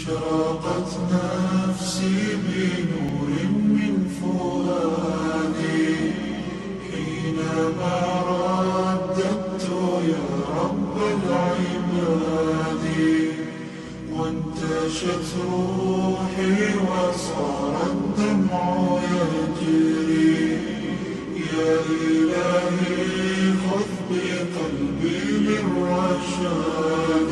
أشرقت نفسي بنور من فؤادي حينما رددت يا رب العباد وانتشت روحي وصار الدمع يجري يا إلهي خذ بقلبي للرشاد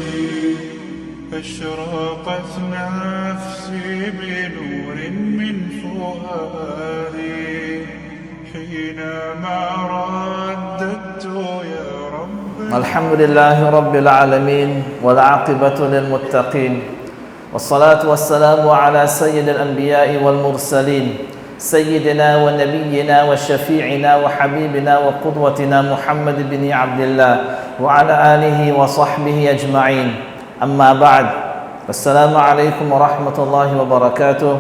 أشرقت نفسي بنور من فؤادي حينما رددت يا رب. الحمد لله رب العالمين والعاقبة للمتقين والصلاة والسلام على سيد الأنبياء والمرسلين سيدنا ونبينا وشفيعنا وحبيبنا وقدوتنا محمد بن عبد الله وعلى آله وصحبه أجمعين. أما بعد، السلام عليكم ورحمة الله وبركاته.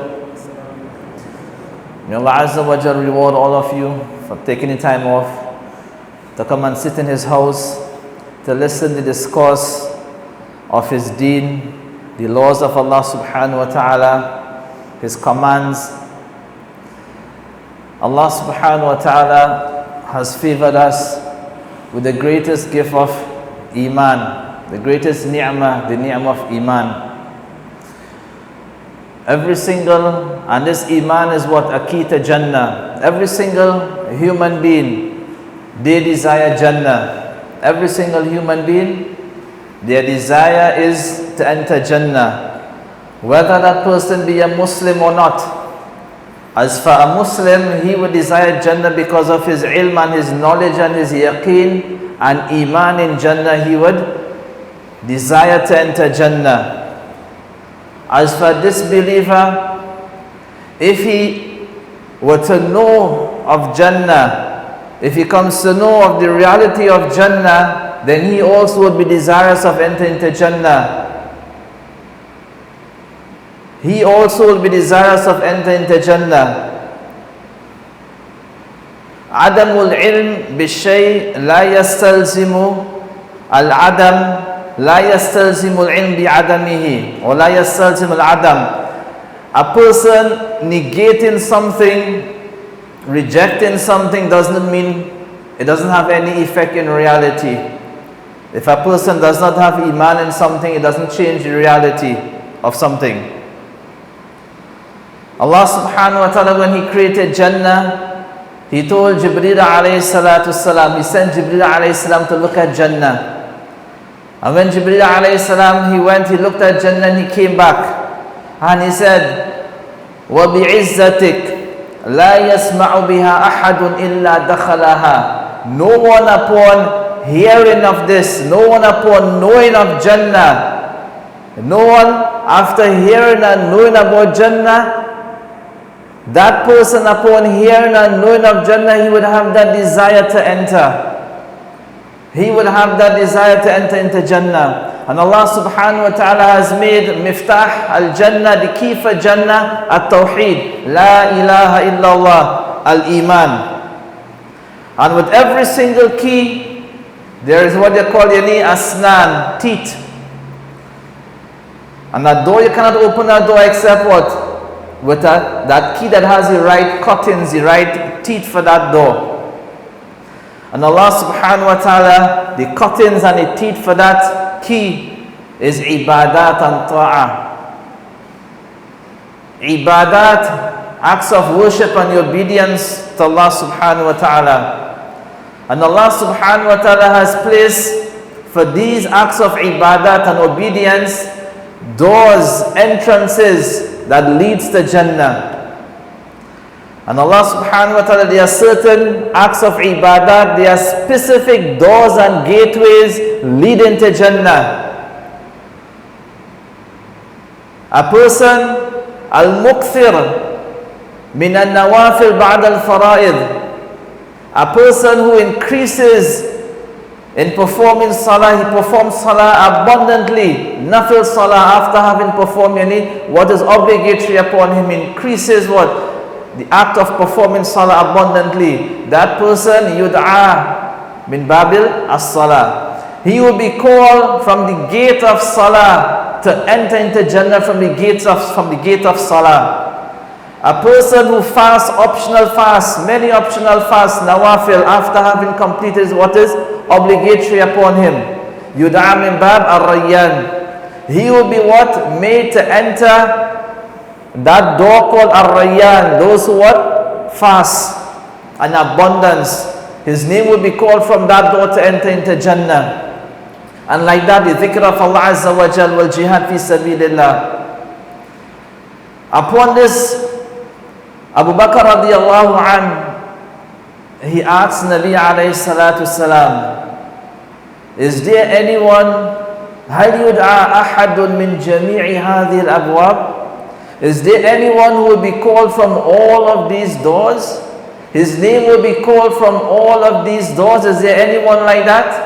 May Allah Azza wa Jal reward all of you for taking the time off to come and sit in His house to listen to the discourse of His deen, the laws of Allah subhanahu wa ta'ala, His commands. Allah subhanahu wa ta'ala has favored us with the greatest gift of Iman, the greatest ni'mah, the ni'mah of Iman. And this Iman is what Akita Jannah. Every single human being, they desire Jannah. Every single human being, their desire is to enter Jannah, whether that person be a Muslim or not. As for a Muslim, he would desire Jannah because of his ilm and his knowledge and his yaqeen and Iman in Jannah. He would desire to enter Jannah. As for disbeliever, if he were to know of Jannah, if he comes to know of the reality of Jannah, then he also would be desirous of entering into Jannah. He also will be desirous of entering into Jannah. عدم العلم بالشيء لا يستلزم العدم لا يستلزم العلم بعدمه ولا يستلزم العدم. A person negating something, rejecting something doesn't mean it doesn't have any effect in reality. If a person does not have Iman in something, it doesn't change the reality of something. Allah subhanahu wa ta'ala, when He created Jannah, He told Jibreel alayhi salatu salam, He sent Jibreel alayhi salam to look at Jannah. And when Jibreel alayhi salam, he went, he looked at Jannah and he came back. And he said, وَبِعِزَّتِكَ لَا يَسْمَعُ بِهَا أَحَدٌ إِلَّا دَخَلَهَا. No one upon hearing of this, no one upon knowing of Jannah, no one after hearing and knowing about Jannah, that person upon hearing and knowing of Jannah, he would have that desire to enter. He will have that desire to enter into Jannah. And Allah subhanahu wa ta'ala has made Miftah al-Jannah, the key for Jannah, at-Tawheed, La ilaha illallah, al-Iman. And with every single key, there is what they call asnan, teeth. And that door, you cannot open that door except what? With that key that has the right cuttings, the right teeth for that door. And Allah subhanahu wa ta'ala, the cuttings and the teeth for that key is ibadat and ta'ah. Ibadat, acts of worship and obedience to Allah subhanahu wa ta'ala. And Allah subhanahu wa ta'ala has placed for these acts of ibadat and obedience doors, entrances that leads to Jannah. And Allah subhanahu wa ta'ala, there are certain acts of ibadat, there are specific doors and gateways leading to Jannah. A person, al-mukthir min al-nawafil ba'd al-fara'id, a person who increases in performing salah, he performs salah abundantly, nafil salah, after having performed what is obligatory upon him, increases what? The act of performing salah abundantly. That person, yud'a min babil as-salah. He will be called from the gate of salah. to enter into Jannah from the gate of Salah. A person who fasts optional fasts, many optional fasts, nawafil, after having completed what is obligatory upon him. Yud'a min bab ar-rayyan. He will be what? Made to enter that door called ar-rayyan. Those who what? Fast and abundance. His name will be called from that door to enter into Jannah. And like that, the dhikr of Allah Azza wa Jal wal jihad fi sabilillah. Upon this, Abu Bakr radiallahu anh, he asked Nabi alayhi salatu salam, is there anyone, هل يدعى أحد من جميع هذه الأبواب? Is there anyone who will be called from all of these doors? His name will be called from all of these doors. Is there anyone like that?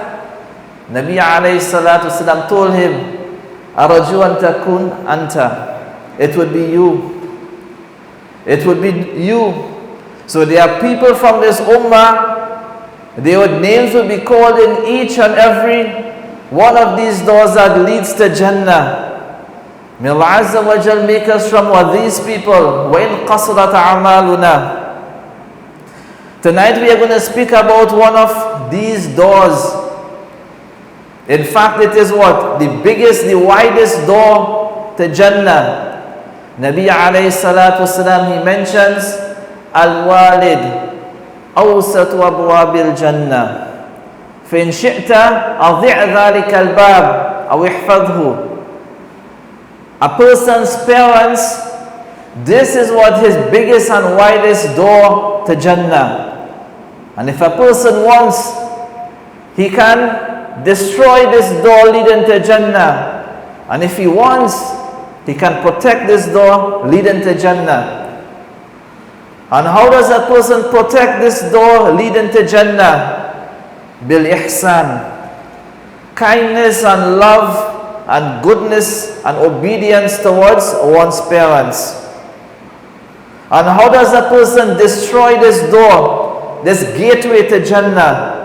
Nabi alayhi salatu salam told him, Araju an takun anta. It would be you. It would be you. So there are people from this ummah, their names will be called in each and every one of these doors that leads to Jannah. May Allah Azza wa Jal make us from what these people. وَإِنْ قَصْرَتْ أَعْمَالُنَا. Tonight we are going to speak about one of these doors. In fact, it is what? The biggest, the widest door to Jannah. Nabi alayhi salatu wasalam, he mentions Al-Walid awsatu abwabil Jannah. فإن شئت أضع ذلك الباب أو احفظه. A person's parents, this is what his biggest and widest door to Jannah. And if a person wants, he can destroy this door leading to Jannah. And if he wants, he can protect this door leading to Jannah. And how does a person protect this door leading to Jannah? Bil ihsan. Kindness and love and goodness and obedience towards one's parents. And how does a person destroy this door, this gateway to Jannah?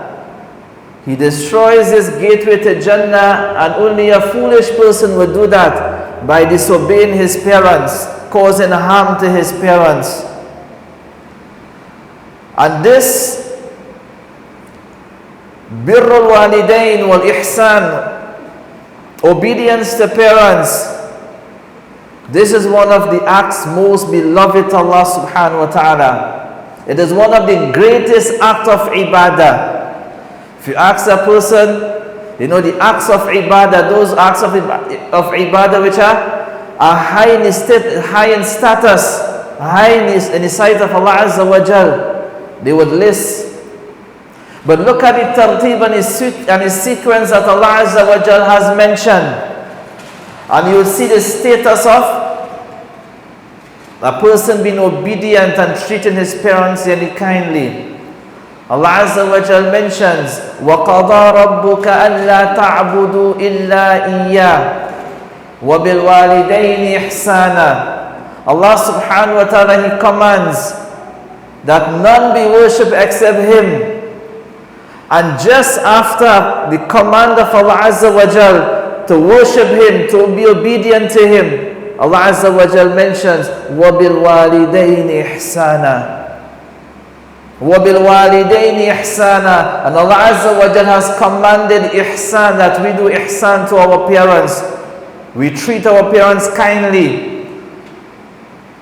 He destroys this gateway to Jannah, and only a foolish person would do that by disobeying his parents, causing harm to his parents. And this birrul walidain wal ihsan, obedience to parents, this is one of the acts most beloved to Allah subhanahu wa ta'ala. It is one of the greatest acts of ibadah. If you ask a person, you know, the acts of ibadah, those acts of ibadah which are high in status, high in the sight of Allah Azza wa Jal, they would list. But look at the tartib and his sequence that Allah Azza wa Jal has mentioned. And you will see the status of a person being obedient and treating his parents very kindly. Allah Azza wa Jal mentions, وَقَضَى رَبُّكَ أَلَّا تَعْبُدُوا إِلَّا إِيَّاهُ وَبِالْوَالِدَيْنِ إِحْسَانًا. Allah subhanahu wa ta'ala, He commands that none be worshipped except Him. And just after the command of Allah Azza wa Jal to worship Him, to be obedient to Him, Allah Azza wa Jal mentions, وَبِالْوَالِدَيْنِ إِحْسَانًا. وَبِالْوَالِدَيْنِ إِحْسَانًا. And Allah Azza wa Jal has commanded ihsan, that we do ihsan to our parents. We treat our parents kindly.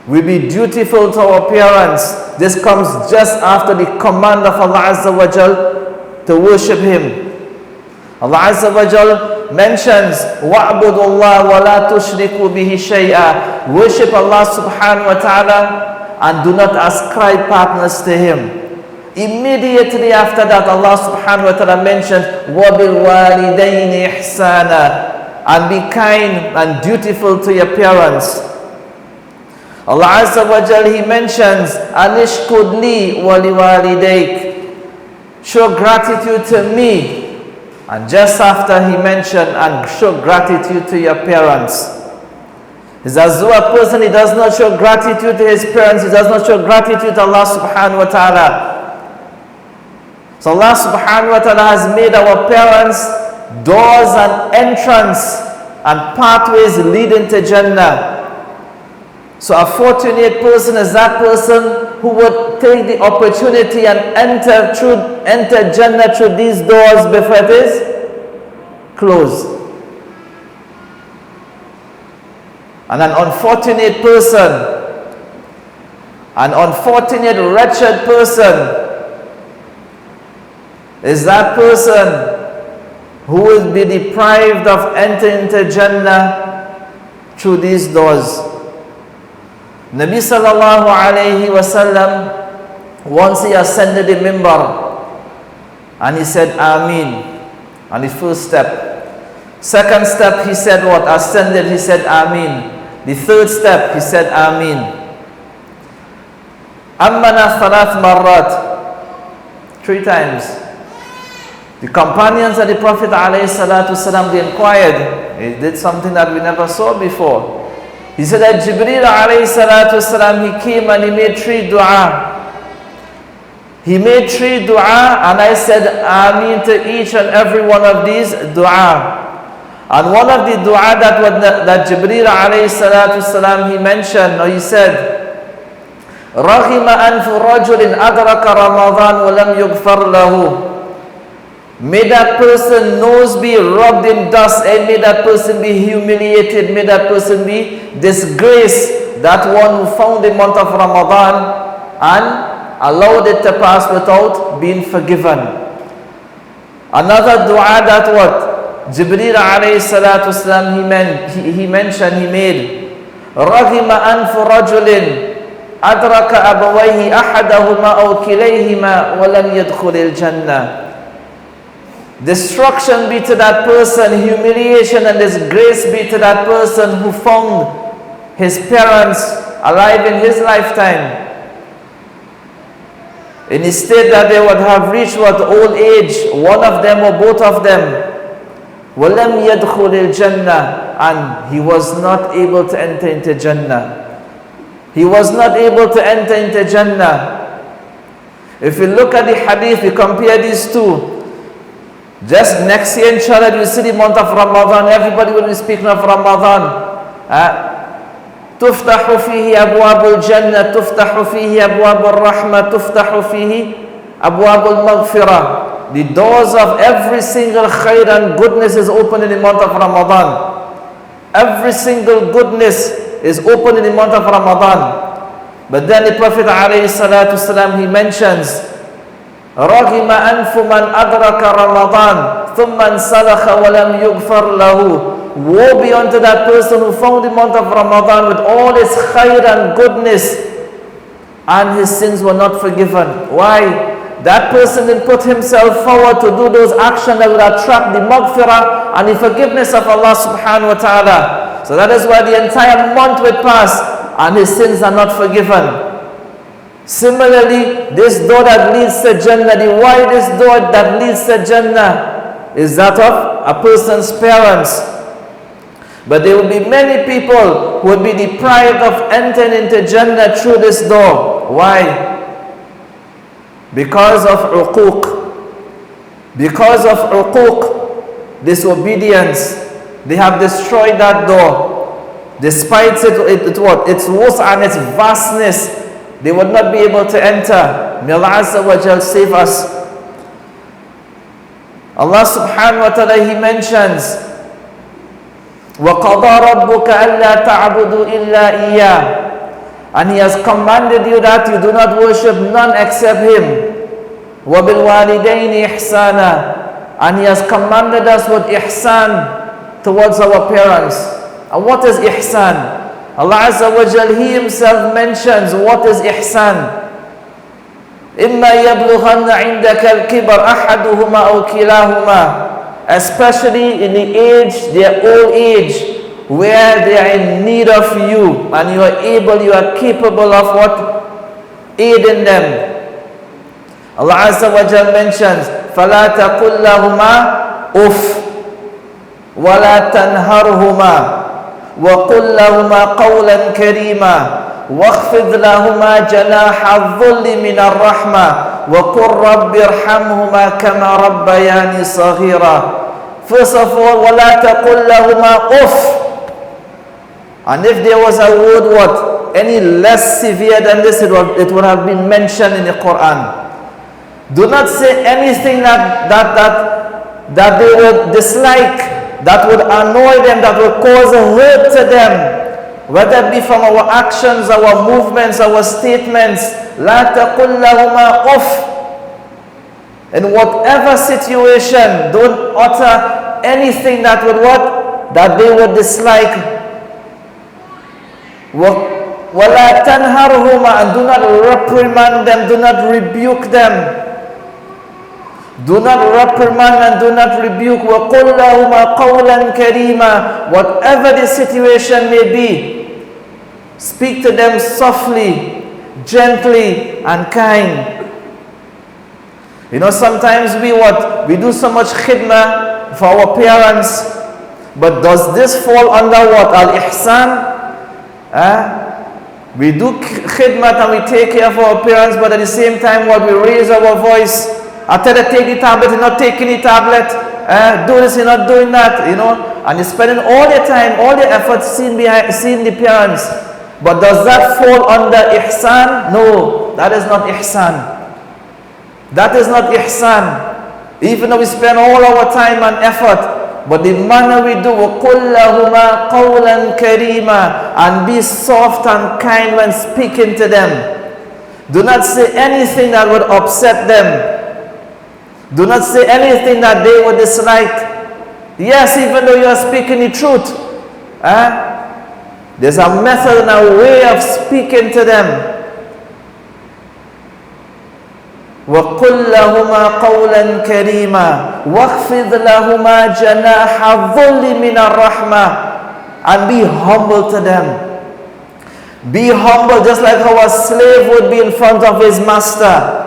We be dutiful to our parents. This comes just after the command of Allah Azza wa Jal to worship Him. Allah Azza wa Jal mentions, وَعْبُدُ اللَّهَ وَلَا تُشْرِكُوا بِهِ شَيْئًا. Worship Allah subhanahu wa ta'ala and do not ascribe partners to Him. Immediately after that, Allah subhanahu wa ta'ala mentions, وَبِالْوَالِدَيْنِ إِحْسَانًا. And be kind and dutiful to your parents. Allah Azza wa Jal, He mentions, أَنِشْكُدْ لِي وَلِوَالِدَيْكَ. Show gratitude to me. And just after He mentioned, and show gratitude to your parents. It's as though a person, he does not show gratitude to his parents, he does not show gratitude to Allah subhanahu wa ta'ala. So Allah subhanahu wa ta'ala has made our parents doors and entrance and pathways leading to Jannah. So a fortunate person is that person who would take the opportunity and enter Jannah through these doors before it is closed. And an unfortunate person, an unfortunate, wretched person is that person who will be deprived of entering into Jannah through these doors. Nabi sallallahu alayhi wasallam, once he ascended the mimbar and he said Ameen on the first step. Second step he said what? Ascended, he said Ameen. The third step he said Ameen. Ammana thalath marrat, 3 times. The companions of the Prophet ﷺ, they inquired. He did something that we never saw before. He said that Jibreel ﷺ, he came and he made 3 dua. He made 3 dua and I said Ameen to each and every one of these dua. And one of the dua that Jibreel ﷺ, he mentioned, or he said, رَغِمَ أَنْفُ رَجُلٍ أَدْرَكَ رَمَضَانَ وَلَمْ يُغْفَرْ لَهُ. May that person nose be rubbed in dust, and may that person be humiliated, may that person be disgraced, that one who found the month of Ramadan and allowed it to pass without being forgiven. Another dua that what? Jibreel alayhi salatu wasalam, he mentioned, he made, رَغِمَ أَنْفُ رَجُلٍ أَدْرَكَ أَبَوَيْهِ أَحَدَهُمَا أَوْ كِلَيْهِمَا وَلَمْ يَدْخُلِ الْجَنَّةِ. Destruction be to that person, humiliation and disgrace be to that person who found his parents alive in his lifetime. In the state that they would have reached what? Old age, one of them or both of them. وَلَمْ يَدْخُلِ الْجَنَّةِ. And he was not able to enter into Jannah. He was not able to enter into Jannah. If we look at the hadith, we compare these two. Just next year, inshallah, you see the month of Ramadan. Everybody will be speaking of Ramadan. تفتح فيه أبواب الجنة تفتح فيه أبواب الرحمة تفتح فيه أبواب المغفرة. The doors of every single khair and goodness is open in the month of Ramadan. Every single goodness is open in the month of Ramadan. But then the Prophet ﷺ, he mentions, رَغِمَ أَنْفُ مَنْ أَدْرَكَ رَمَضَانَ ثُمَّ انْسَلَخَ وَلَمْ يُغْفَرْ لَهُ. Woe be unto that person who found the month of Ramadan with all its khair and goodness, and his sins were not forgiven. Why? That person didn't put himself forward to do those actions that would attract the maghfirah and the forgiveness of Allah subhanahu wa ta'ala. So that is why the entire month would pass and his sins are not forgiven. Similarly, this door that leads to Jannah, the widest door that leads to Jannah is that of a person's parents. But there will be many people who will be deprived of entering into Jannah through this door. Why? Because of uquq. Because of uquq, disobedience, they have destroyed that door. Despite its worth and its vastness, they would not be able to enter. May Allah Azza wa Jal save us. Allah subhanahu wa ta'ala, He mentions, وَقَضَى رَبُّكَ أَلَّا تَعْبُدُوا إِلَّا إِيَّاهُ. And He has commanded you that you do not worship none except Him. وَبِالْوَالِدَيْنِ إِحْسَانًا. And He has commanded us with ihsan towards our parents. And what is ihsan? Allah Azza wa Jal, He Himself mentions what is ihsan. إِمَّا يَبْلُغَنَّ عِنْدَكَ الْكِبَرَ أَحَدُهُمَا أَوْ كِلَاهُمَا. Especially in the age, their old age, where they are in need of you, and you are able, you are capable of what? Aiding them. Allah Azza wa Jal mentions, فَلَا تَقُلْ لَهُمَا أُفْ وَلَا تَنْهَرْهُمَا وَقُلْ لَهُمَا قَوْلًا كَرِيمًا وَاخْفِضْ لَهُمَا جَنَاحَ الظُّلِّ مِنَ الرَّحْمَةِ وَقُلْ رَبِّ ارْحَمْهُمَا كَمَا رَبَّيَانِي صَغِيرًا. First of all, وَلَا تَقُلْ لَهُمَا أُفْ. And if there was a word what? Any less severe than this, it would have been mentioned in the Quran. Do not say anything that they would dislike, that would annoy them, that would cause a hurt to them, whether it be from our actions, our movements, our statements. لَا تَقُلْ لَهُمَا أُفْ. In whatever situation, don't utter anything that would what? That they would dislike. وَلَا تَنْهَرْهُمَا. And do not reprimand them, do not rebuke them. Do not reprimand and do not rebuke. وَقُلْ لَهُمَا قَوْلًا كَرِيمًا. Whatever the situation may be, speak to them softly, gently and kind. You know, sometimes we do so much khidmah for our parents, but does this fall under what? Al-Ihsan? We do khidmah and we take care of our parents, but at the same time what? We raise our voice. I tell you, take the tablet, you're not taking the tablet. Do this, you're not doing that, you know. And you're spending all your time, all your efforts seeing the parents. But does that fall under ihsan? No, that is not ihsan. That is not ihsan. Even though we spend all our time and effort, but the manner we do, وَقُلْ لَهُمَا قَوْلًا كَرِيمًا. And be soft and kind when speaking to them. Do not say anything that would upset them. Do not say anything that they would dislike. Yes, even though you are speaking the truth, there's a method and a way of speaking to them. وَقُلْ لَهُمَا قَوْلًا كَرِيمًا وَاخْفِضْ لَهُمَا جَنَاحَ الذُّلِّ مِنَ الرَّحْمَةِ. And be humble to them. Be humble just like how a slave would be in front of his master.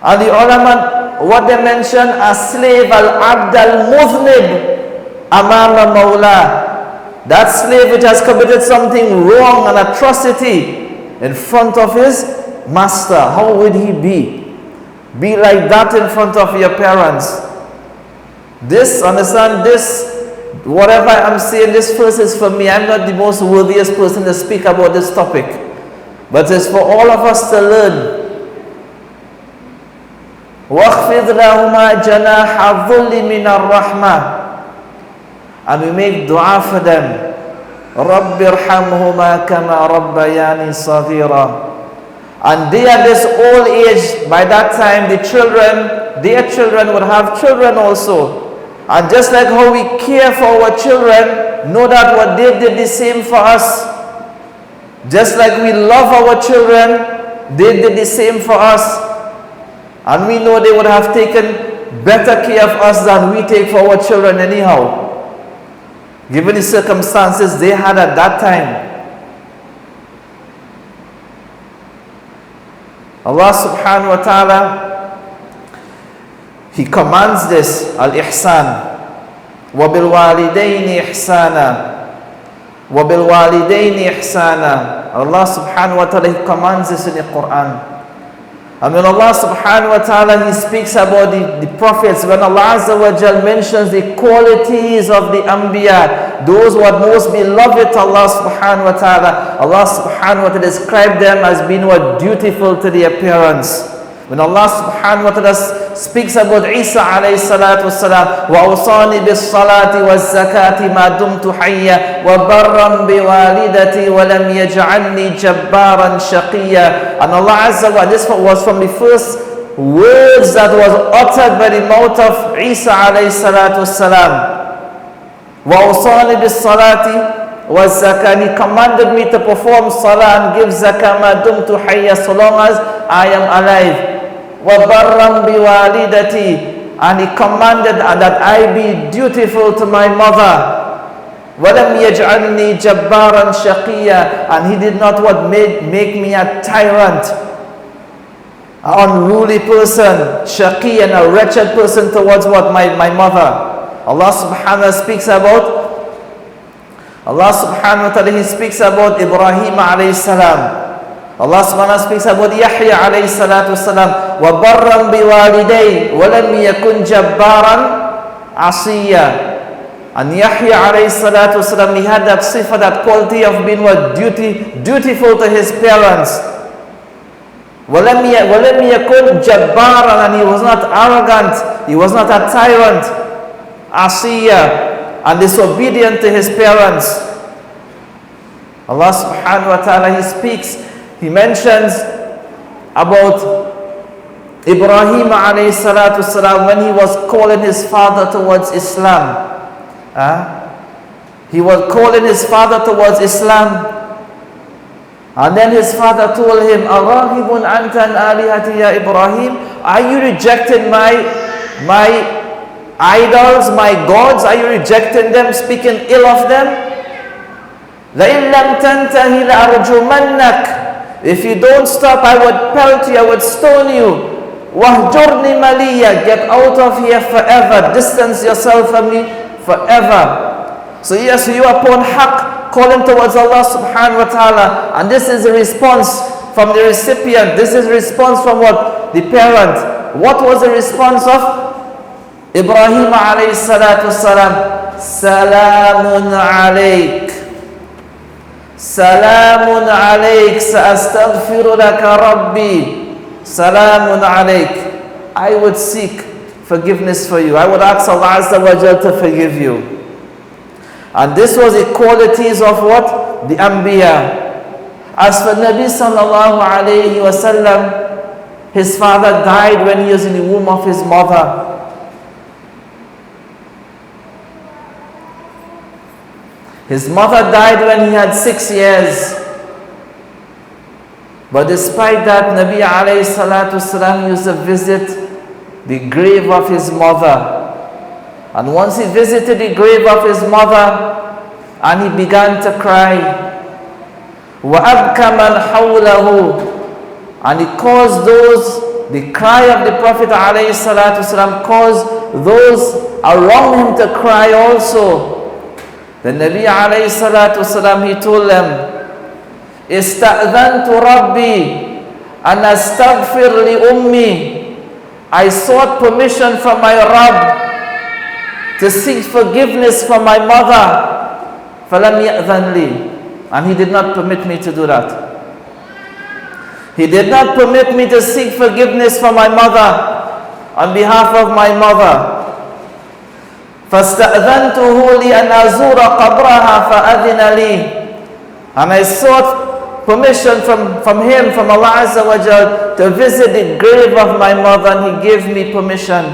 And the ulama, what they mention, a slave, al-abd al-muthnib amama mawla. That slave which has committed something wrong, an atrocity, in front of his master. How would he be? Be like that in front of your parents. This, understand this, whatever I'm saying, this verse is for me. I'm not the most worthiest person to speak about this topic. But it's for all of us to learn. وَاخْفِضْ لَهُمَا جَنَاحَ الذُّلِّ مِنَ الرَّحْمَةِ. And we make dua for them. رَبِّ ارْحَمْهُمَا كَمَا رَبَّيَانِي صَغِيرًا. And they at this old age, by that time, the children, their children would have children also. And just like how we care for our children, know that what they did the same for us. Just like we love our children, they did the same for us. And we know they would have taken better care of us than we take for our children anyhow. Given the circumstances they had at that time. Allah subhanahu wa ta'ala, He commands this, al-ihsan. وَبِالْوَالِدَيْنِ إِحْسَانًا وَبِالْوَالِدَيْنِ إِحْسَانًا. Allah subhanahu wa ta'ala, He commands this in the Quran. And when Allah subhanahu wa ta'ala, He speaks about the prophets, when Allah Azza wa Jal mentions the qualities of the Anbiya, those who are most beloved to Allah subhanahu wa ta'ala, Allah subhanahu wa ta'ala described them as being what? Dutiful to their parents. When Allah subhanahu wa ta'ala speaks about Isa alayhi salatu wassalam, وَأَوْصَانِي بِالصَّلَاةِ وَالزَّكَاةِ مَا دُمْتُ حَيًّا وَبَرًّا بِوَالِدَتِي وَلَمْ يَجْعَلْنِي جَبَّارًا شَقِيًّا. And Allah Azza wa Jalla, this was from the first words that was uttered by the mouth of Isa alayhi salatu wassalam. وَأَوْصَانِي بِالصَّلَاةِ وَالزَّكَاةِ. He commanded me to perform salah and give zakah مَا دُمْتُ حَيًّا, so long as I am alive. وَبَرًّا بِوَالِدَتِي. And He commanded that I be dutiful to my mother. وَلَمْ يَجْعَلْنِي جَبَّارًا شَقِيًّا. And He did not what? Make me a tyrant, an unruly person, shaqi, and a wretched person towards what? My mother. Allah subhanahu wa ta'ala speaks about He speaks about Ibrahim alayhi salam. Allah subhanahu wa ta'ala speaks about Yahya alayhi salatu wasalam. وَبَرًّا بِوَالِدَيْهِ وَلَمْ يَكُنْ جَبَّارًا Asiya. And Yahya alayhi salatu wasalam, he had that sifa, that quality of being dutiful to his parents. وَلَمْ يَكُنْ جَبَّارًا, and he was not arrogant, he was not a tyrant. Asiya, and disobedient to his parents. Allah subhanahu wa ta'ala, he speaks, he mentions about Ibrahim alayhi salatu wasalam when he was calling his father towards Islam. He was calling his father towards Islam, and then his father told him, "Arahibun anta an alihati ya Ibrahim? Are you rejecting my idols, my gods? Are you rejecting them, speaking ill of them? لَإِن لَمْ تَنْتَهِ لَأَرْجُمَنَّكَ. If you don't stop, I would pelt you, I would stone you. وَهْجُرْنِ مَلِيًّا. Get out of here forever. Distance yourself from me forever." So yes, you are upon haqq, calling towards Allah subhanahu wa ta'ala. And this is a response from the recipient. This is a response from what? The parent. What was the response of Ibrahim alayhi salatu wasalam? Salamun alayk. Salamun alayk. Sa'astaghfiru laka rabbi. Salamun alayk. I would seek forgiveness for you. I would ask Allah Azza wa Jal to forgive you. And this was the qualities of what? The Anbiya. As for Nabi sallallahu alayhi wa sallam, his father died when he was in the womb of his mother. His mother died when he had 6 years. But despite that, Nabi alayhi salatu wasalam used to visit the grave of his mother. And once he visited the grave of his mother, and he began to cry. وَأَبْكَ مَنْ حَوْلَهُ. And he caused those, the cry of the Prophet ﷺ caused those around him to cry also. The Nabi ﷺ, he told them, إِسْتَأْذَنْتُ رَبِّي أَنْ أَسْتَغْفِرْ لِأُمِّي. I sought permission from my Rabb to seek forgiveness for my mother. فَلَمْ يَأْذَنْ لِي. And he did not permit me to do that. He did not permit me to seek forgiveness for my mother on behalf of my mother. فَاسْتَأْذَنْتُهُ لِأَنْ أَزُورَ قَبْرَهَا فَأَذِنَ لِي. And I sought permission from him, from Allah Azza wa Jal, to visit the grave of my mother, and he gave me permission.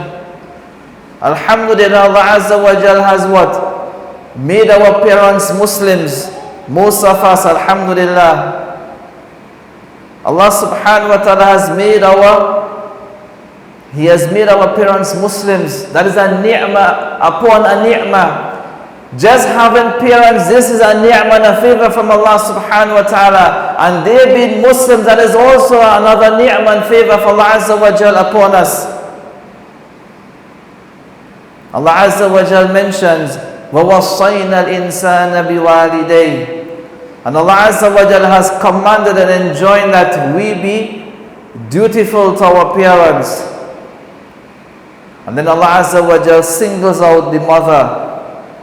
Alhamdulillah, Allah Azza wa Jal has what? Made our parents Muslims. Most of us, alhamdulillah. Allah subhanahu wa ta'ala has made our parents Muslims. That is a ni'mah upon a ni'mah. Just having parents, this is a ni'mah and a favor from Allah subhanahu wa ta'ala. And they being Muslims, that is also another ni'mah and favor from Allah Azza wa Jal upon us. Allah Azza wa Jal mentions, وَوَصَّيْنَا الْإِنسَانَ بِوَالِدَيْهِ. And Allah Azza wa Jal has commanded and enjoined that we be dutiful to our parents. And then Allah Azza wa Jal singles out the mother.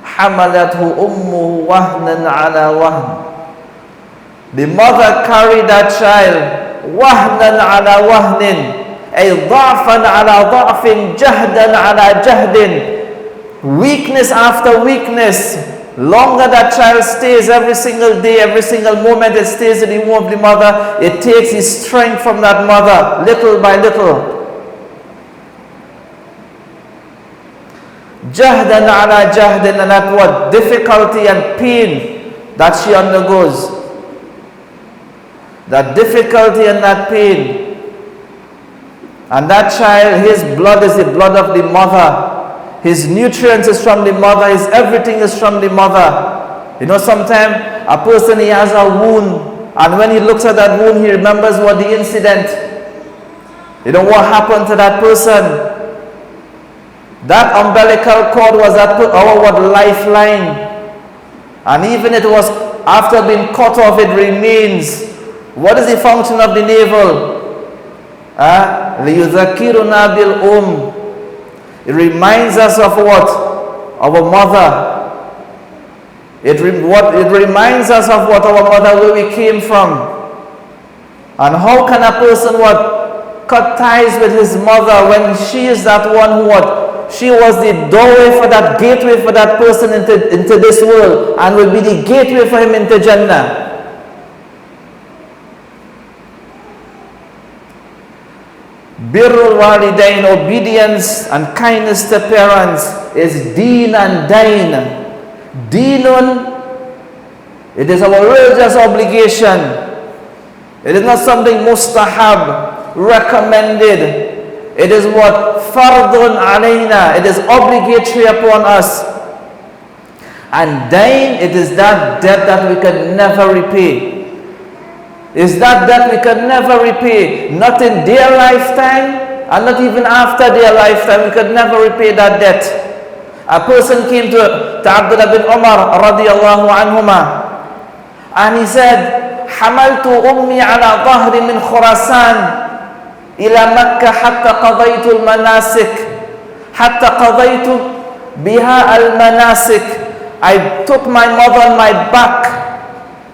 حَمَلَتْهُ أُمُّهُ وَهْنًا عَلَى وَهْنٍ. The mother carried that child وَهْنًا عَلَى وَهْنٍ, أي ضَعْفًا عَلَى ضَعْفٍ, جَهْدًا عَلى جَهْدٍ. Weakness after weakness. Longer that child stays, every single day, every single moment it stays in the womb of the mother, it takes its strength from that mother, little by little. Jahdan ala jahdin, and that what? Difficulty and pain that she undergoes. That difficulty and that pain. And that child, his blood is the blood of the mother. His nutrients is from the mother. His everything is from the mother. You know, sometimes a person, he has a wound, and when he looks at that wound, he remembers what the incident. You know what happened to that person. That umbilical cord was our what, lifeline. And even it was after being cut off, it remains. What is the function of the navel? لِيُذَكِّرُنَا بِالْأُمِّ. It reminds us of what? our mother. It reminds us of what our mother, where we came from. And how can a person cut ties with his mother when she is that one who she was the doorway for that, gateway for that person into this world, and will be the gateway for him into Jannah. Birrul walidain, obedience and kindness to parents, is deen and dain. Deenun, it is our religious obligation. It is not something mustahab, recommended. It is what? Fardun alayna. It is obligatory upon us. And dain, it is that debt that we can never repay. Is that debt we can never repay. Not in their lifetime, and not even after their lifetime. We could never repay that debt. A person came to Abdullah bin Umar radiyallahu anhuma, and he said, حملت أمي على ظهر من خراسان إلى مكة حتى قضيت المناسك بها المناسك. I took my mother on my back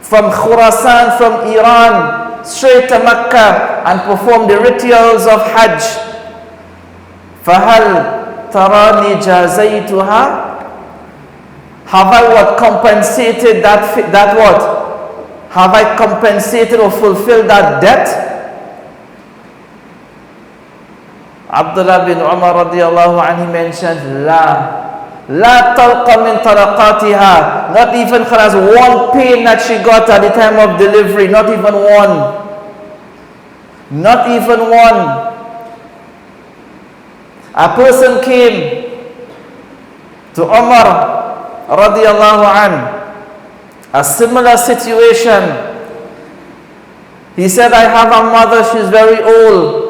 from Khurasan, from Iran, straight to Mecca, and performed the rituals of Hajj. فهل تراني جازيتها? Have I compensated that what? Have I compensated or fulfilled that debt? Abdullah bin Umar radiallahu anhu mentioned, La talqa min taraqatiha. Not even khalas one pain that she got at the time of delivery. Not even one. Not even one. A person came to Umar radiallahu anhu, a similar situation. He said, I have a mother, she's very old.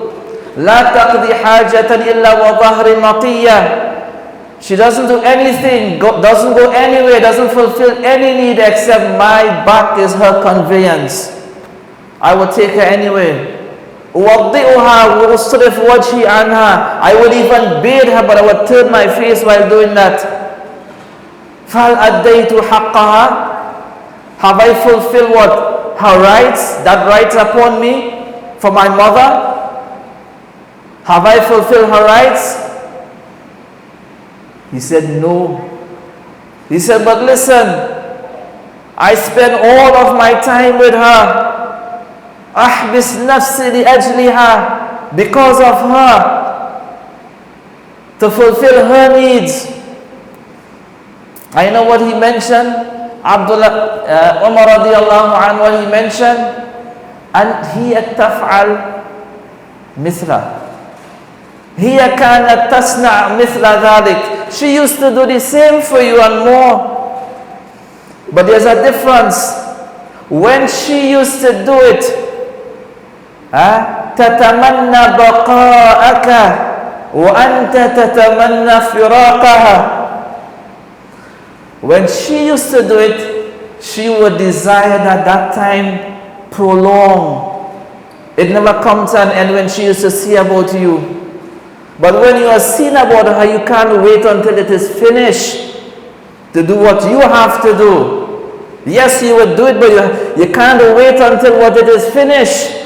لا تقضي حاجة إلا وظهر مطية. She doesn't do anything, doesn't go anywhere, doesn't fulfill any need except my back is her conveyance. I will take her anywhere. أوضئها وأصرف وجهي عنها. I would even bathe her, but I would turn my face while doing that. فهل أديت حقها? Have I fulfilled what? Her rights, that rights upon me for my mother? Have I fulfilled her rights? He said, no. He said, but listen, I spend all of my time with her. أحبس نفسي لأجلها, because of her, to fulfill her needs. I know what he mentioned. Abdullah Umar radiallahu anhu, what he mentioned, and هي تفعل مثله. هي كانت تصنع مثل ذلك. She used to do the same for you and more. But there's a difference. When she used to do it, تتمنى بقاءك وأنت تتمنى فراقها. When she used to do it, she would desire that time prolong. It never comes to an end when she used to see about you. But when you are seeing about her, you can't wait until it is finished to do what you have to do. Yes, you would do it, but you can't wait until what it is finished.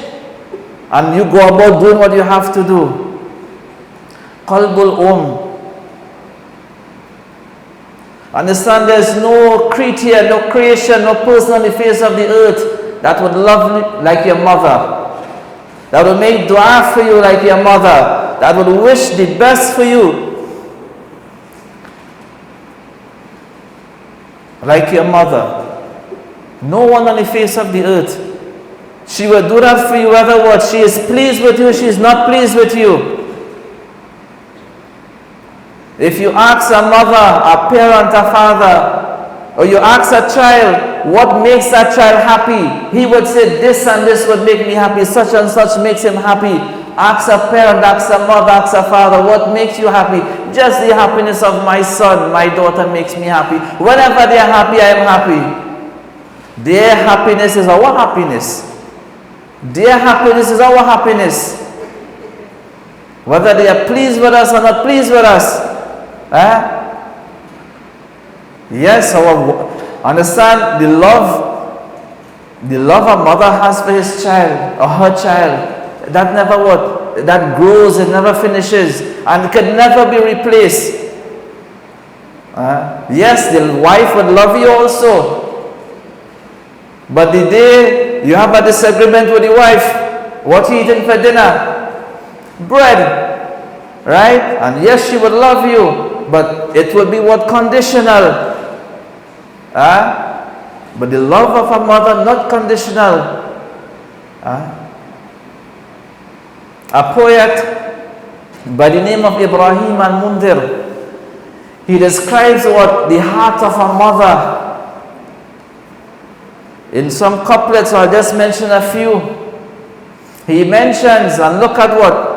And you go about doing what you have to do. Qalbul Understand, there's no creature, no creation, no person on the face of the earth that would love you like your mother, that would make dua for you like your mother, that would wish the best for you like your mother. No one on the face of the earth. She will do that for you whether what she is pleased with you, she is not pleased with you. If you ask a mother, a parent, a father, or you ask a child, what makes that child happy? He would say, this and this would make me happy, such and such makes him happy. Ask a parent, ask a mother, ask a father, what makes you happy? Just the happiness of my son, my daughter makes me happy. Whenever they are happy, I am happy. Their happiness is our happiness. Their happiness is our happiness. Whether they are pleased with us or not pleased with us. Yes, understand the love a mother has for his child or her child, that never what? That grows, it never finishes, and can never be replaced. Yes, the wife would love you also, but the day you have a disagreement with the wife, what are you eating for dinner? Bread, right? And yes, she would love you, but it will be what? Conditional. But the love of a mother, not conditional. A poet by the name of Ibrahim al-Mundir, he describes what the heart of a mother. In some couplets, I'll just mention a few. He mentions, and look at what?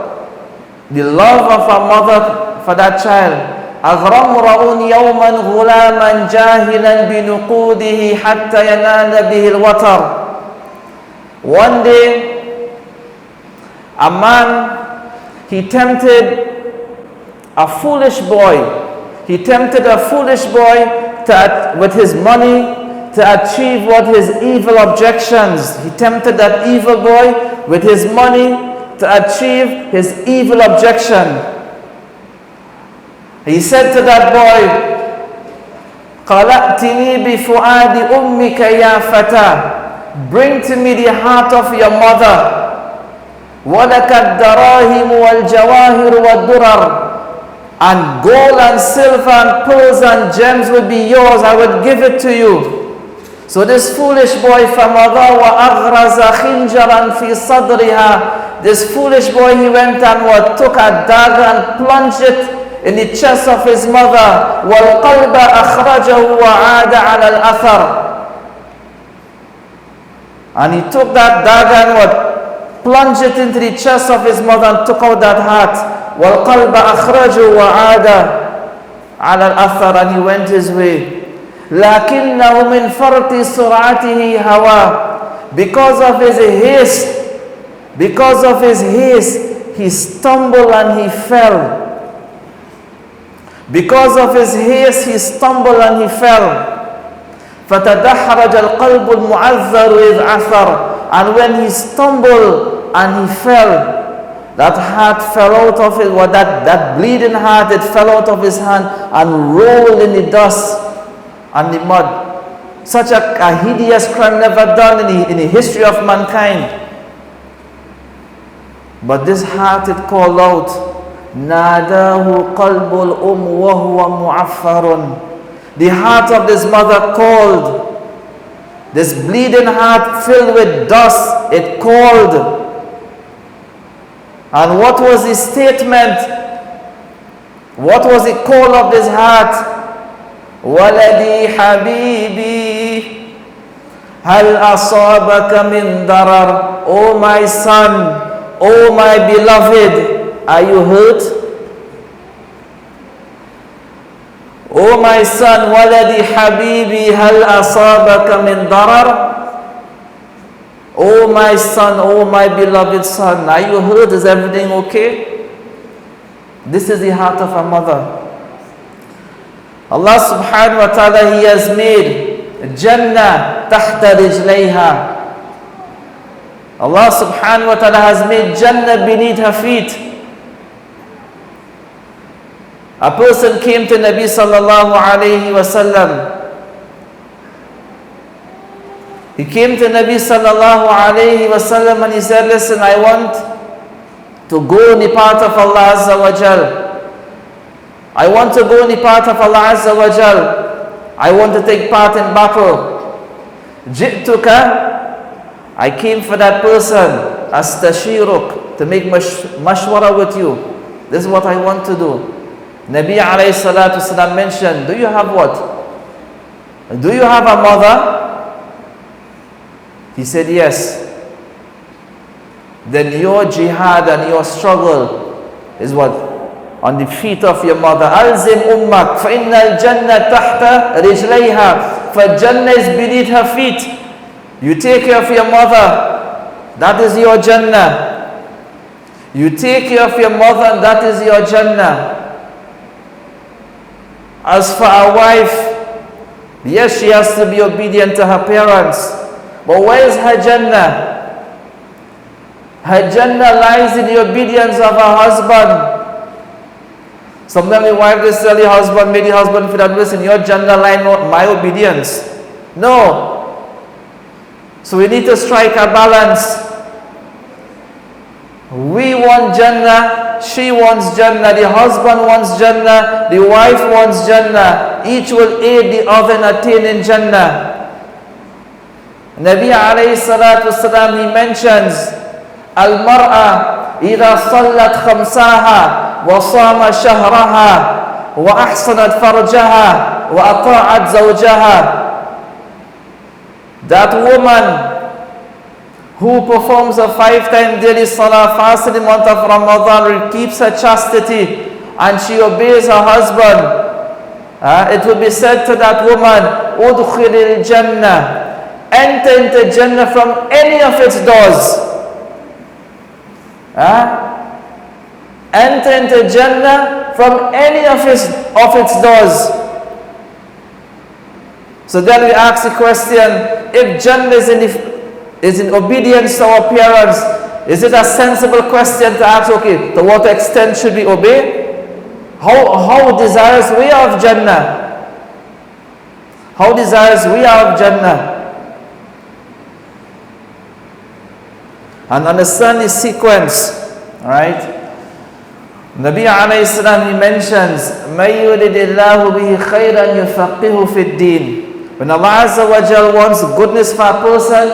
The love of a mother for that child. أغرمرأ يوما غلاما جاهلا بنقوده حتى ينال به الوتر. One day, a man, he tempted a foolish boy. He tempted a foolish boy with his money to achieve what? His evil objections. He tempted that evil boy with his money to achieve his evil objection. He said to that boy, قَلَأْتِنِي بِفُعَادِ أُمِّكَ يَا فَتَى. Bring to me the heart of your mother. وَلَكَ الدَّرَاهِمُ وَالْجَوَاهِرُ وَالدُّرَرُ. And gold and silver and pearls and gems will be yours. I would give it to you. So this foolish boy, فَمَضَى وَأَغْرَزَ خِنْجَرًا فِي صَدْرِهَا. This foolish boy, he went and took a dagger and plunged it in the chest of his mother. وَالْقَلْبَ أَخْرَجَهُ وَعَادَ عَلَى الْأَثَرِ. And he took that dagger and plunged it into the chest of his mother and took out that heart. وَالْقَلْبَ أَخْرَجَهُ وَعَادَ عَلَى الْأَثَرِ. And he went his way. لَكِنَّهُ مِنْ فَرْطِ سُرْعَتِهِ هَوَى. Because of his haste, he stumbled and he fell. Because of his haste, he stumbled and he fell. فَتَدَحْرَجَ الْقَلْبُ الْمُعَذَّرُ إِذْ عَثَرَ. And when he stumbled and he fell, that heart fell out of his, that bleeding heart, it fell out of his hand and rolled in the dust and the mud. Such a hideous crime never done in the history of mankind. But this heart, it called out, ناداه قلب الأم وهو معفر. The heart of this mother called. This bleeding heart filled with dust, it called. And what was the statement? What was the call of this heart? ولدي حبيبي هل أصابك من ضرر. Oh my son, oh my beloved, are you hurt? Oh my son, waladi habibi, hal asabaka min darar. Oh my son, oh my beloved son, are you hurt? Is everything okay? This is the heart of a mother. Allah subhanahu wa ta'ala, He has made Jannah tahta rijlayha. Allah subhanahu wa ta'ala has made Jannah beneath her feet. A person came to Nabi sallallahu alayhi wasallam. He came to Nabi sallallahu alayhi wasallam and he said, listen, I want to go in the path of Allah Azza wa Jal. I want to go in the path of Allah Azza wa Jal. I want to take part in battle. Ji'tuka, I came for that person, astashiruk, to make mashwara with you. This is what I want to do. Nabi alayhi salatu wasalam mentioned, do you have what? Do you have a mother? He said, yes. Then your jihad and your struggle is what? On the feet of your mother. Alzim ummak, fa inna al-jannah tahta rijlayha. For Jannah is beneath her feet. You take care of your mother, that is your Jannah. You take care of your mother, that is your Jannah. As for a wife, Yes, she has to be obedient to her parents. But where is her Jannah? Her Jannah lies in the obedience of her husband. Sometimes the wife will tell the husband, make the husband feel that, listen, your Jannah line, not my obedience. No. So we need to strike a balance. We want Jannah, she wants Jannah, the husband wants Jannah, the wife wants Jannah. Each will aid the other in attaining Jannah. Nabi alayhi salatu wasalam, he mentions, Al-mar'a idha sallat khamsaha wa sama shahraha wa ahsanat farjaha wa ata'at zawjaha. That woman who performs a 5-time daily salah, fast in the month of Ramadan, keeps her chastity, and she obeys her husband, it will be said to that woman, Udkhilil Jannah, enter into Jannah from any of its doors. Enter into Jannah from any of its doors. So then we ask the question, if Jannah is in obedience to our parents, is it a sensible question to ask, okay, to what extent should we obey? How desirous we are of Jannah? How desirous we are of Jannah? And understand the sequence, alright? Nabi alayhi salam, he mentions, مَن يُرِدِ اللَّهُ بِهِ خَيْرًا يُفَقِّهُ فِي الدِّينِ. When Allah Azza wa Jal wants goodness for a person,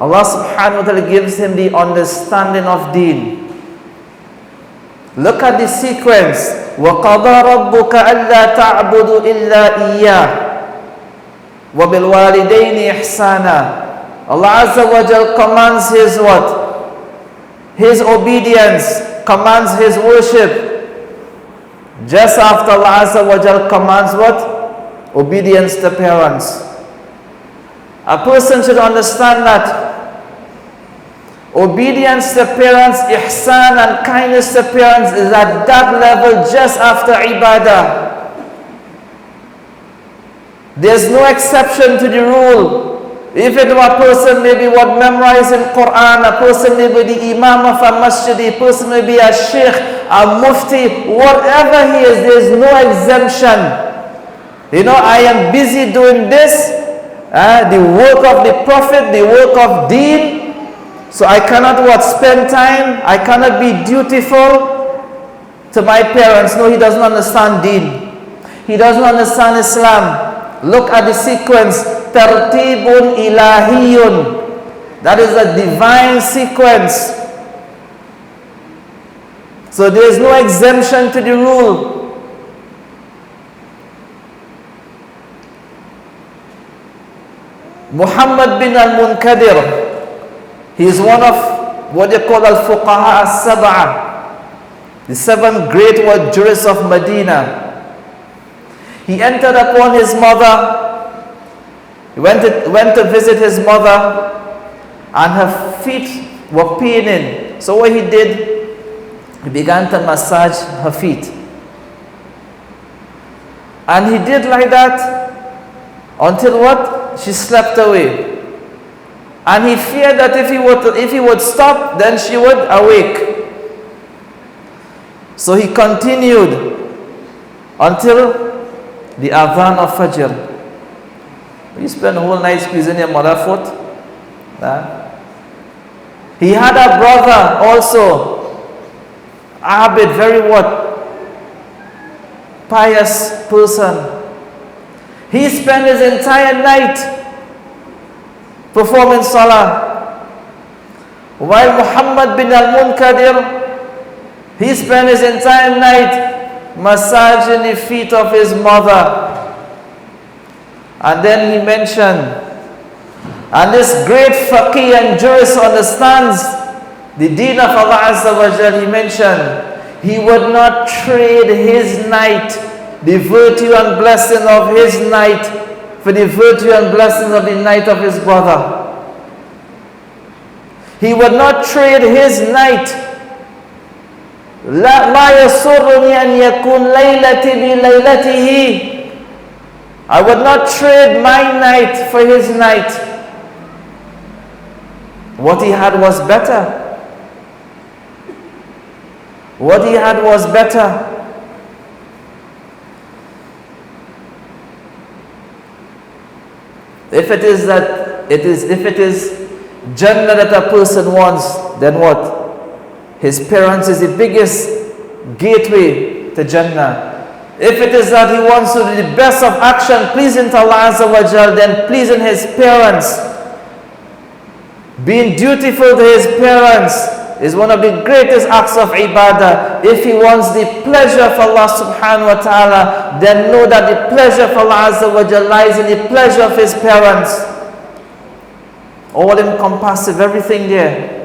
Allah subhanahu wa ta'ala gives him the understanding of deen. Look at the sequence. وَقَضَى رَبُّكَ أَلَّا تَعْبُدُوا إِلَّا إِيَّاهُ وَبِالْوَالِدَيْنِ إِحْسَانًا. Allah Azza wa Jal commands his what? His obedience, commands his worship. Just after Allah Azza wa Jal commands what? Obedience to parents. A person should understand that obedience to parents, ihsan and kindness to parents is at that level just after ibadah. There's no exception to the rule. Even though a person may be memorizing Quran, a person may be the imam of a masjid, a person may be a sheikh, a mufti, whatever he is, there's no exemption. I am busy doing this, the work of the Prophet, the work of deen, so I cannot spend time, I cannot be dutiful to my parents. No, he doesn't understand deen. He doesn't understand Islam. Look at the sequence. Tartibun ilahiyun. That is a divine sequence. So there is no exemption to the rule. Muhammad bin al-Munkadir, he is one of what they call al-fuqaha as-sab'ah, the 7 great jurists of Medina. He entered upon his mother. He went to visit his mother, and her feet were paining. So what he did, he began to massage her feet. And he did like that until what? She slept away. And he feared that if he would stop, then she would awake. So he continued until the adhan of Fajr. You spend the whole night squeezing your mother's foot. He had a brother also, Abid, very pious person. He spent his entire night performing salah. While Muhammad bin al-Munkadir, he spent his entire night massaging the feet of his mother. And then he mentioned, and this great faqih and jurist understands the deen of Allah Azza wa Jal, he mentioned, he would not trade his night, the virtue and blessing of his night, for the virtue and blessings of the night of his brother. He would not trade his night. لا يسرني أن يكون ليلتي بليلته I would not trade my night for his night. What he had was better. What he had was better. If it is Jannah that a person wants, then what? His parents is the biggest gateway to Jannah. If it is that he wants to do the best of action, pleasing to Allah Azza wa Jal, then pleasing his parents, being dutiful to his parents is one of the greatest acts of ibadah. If he wants the pleasure of Allah subhanahu wa ta'ala, then know that the pleasure of Allah Azza wa Jal lies in the pleasure of his parents. All encompassive, everything there.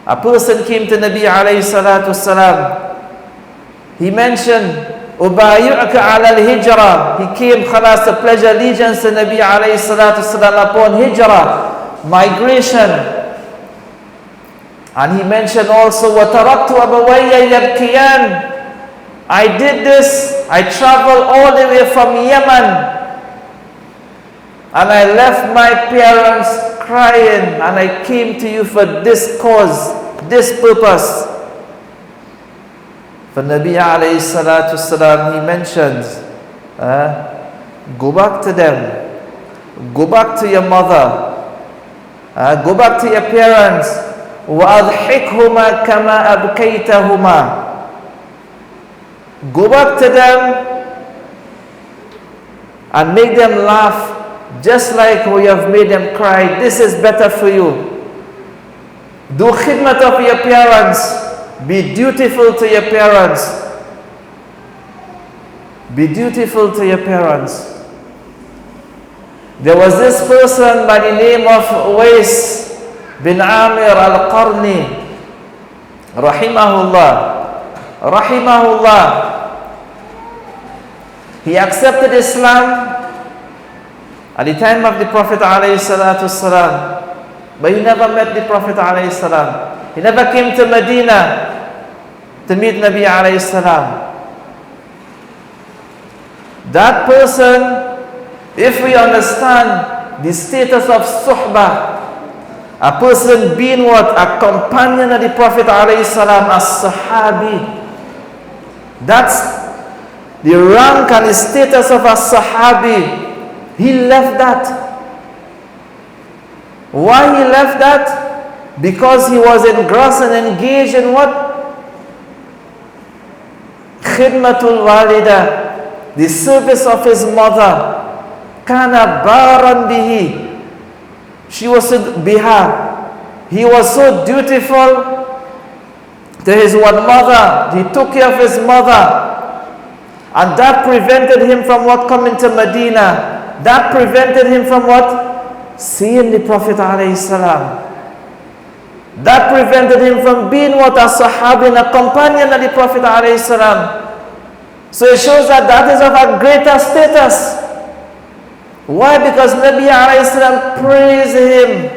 A person came to Nabi alayhi salatu salam. He mentioned, Ubayu'aka ala al-hijrah. He came khalas to pledge allegiance to Nabi alayhi salatu salam upon hijrah, migration. And he mentioned also, وَتَرَكْتُ أَبَوَيَّ يَبْكِيَانِ. I did this, I traveled all the way from Yemen, and I left my parents crying, and I came to you for this cause, this purpose. For Nabi alayhi salatu salam, he mentions, go back to them, go back to your mother, go back to your parents, وَأَضْحِكْهُمَا كَمَا أَبْكَيْتَهُمَا. Go back to them and make them laugh just like we have made them cry. This is better for you. Do khidmat of your parents. Be dutiful to your parents. Be dutiful to your parents. There was this person by the name of Uwais bin Amir al-Qarni, rahimahullah. He accepted Islam at the time of the Prophet alayhi salatu salam, but he never met the Prophet alayhi salam. He never came to Medina to meet Nabi alayhi salam. That person, if we understand the status of suhbah, a person being what? A companion of the Prophet alayhi salam, a sahabi. That's the rank and the status of a sahabi. He left that. Why he left that? Because he was engrossed and engaged in what? Khidmatul walida, the service of his mother. Kana baran bihi. She was biha. He was so dutiful to his mother. He took care of his mother. And that prevented him from what? Coming to Medina. That prevented him from what? Seeing the Prophet alayhi salam. That prevented him from being what? A sahabi and a companion of the Prophet alayhi salam. So it shows that that is of a greater status. Why? Because Nabi alayhi salam praised him.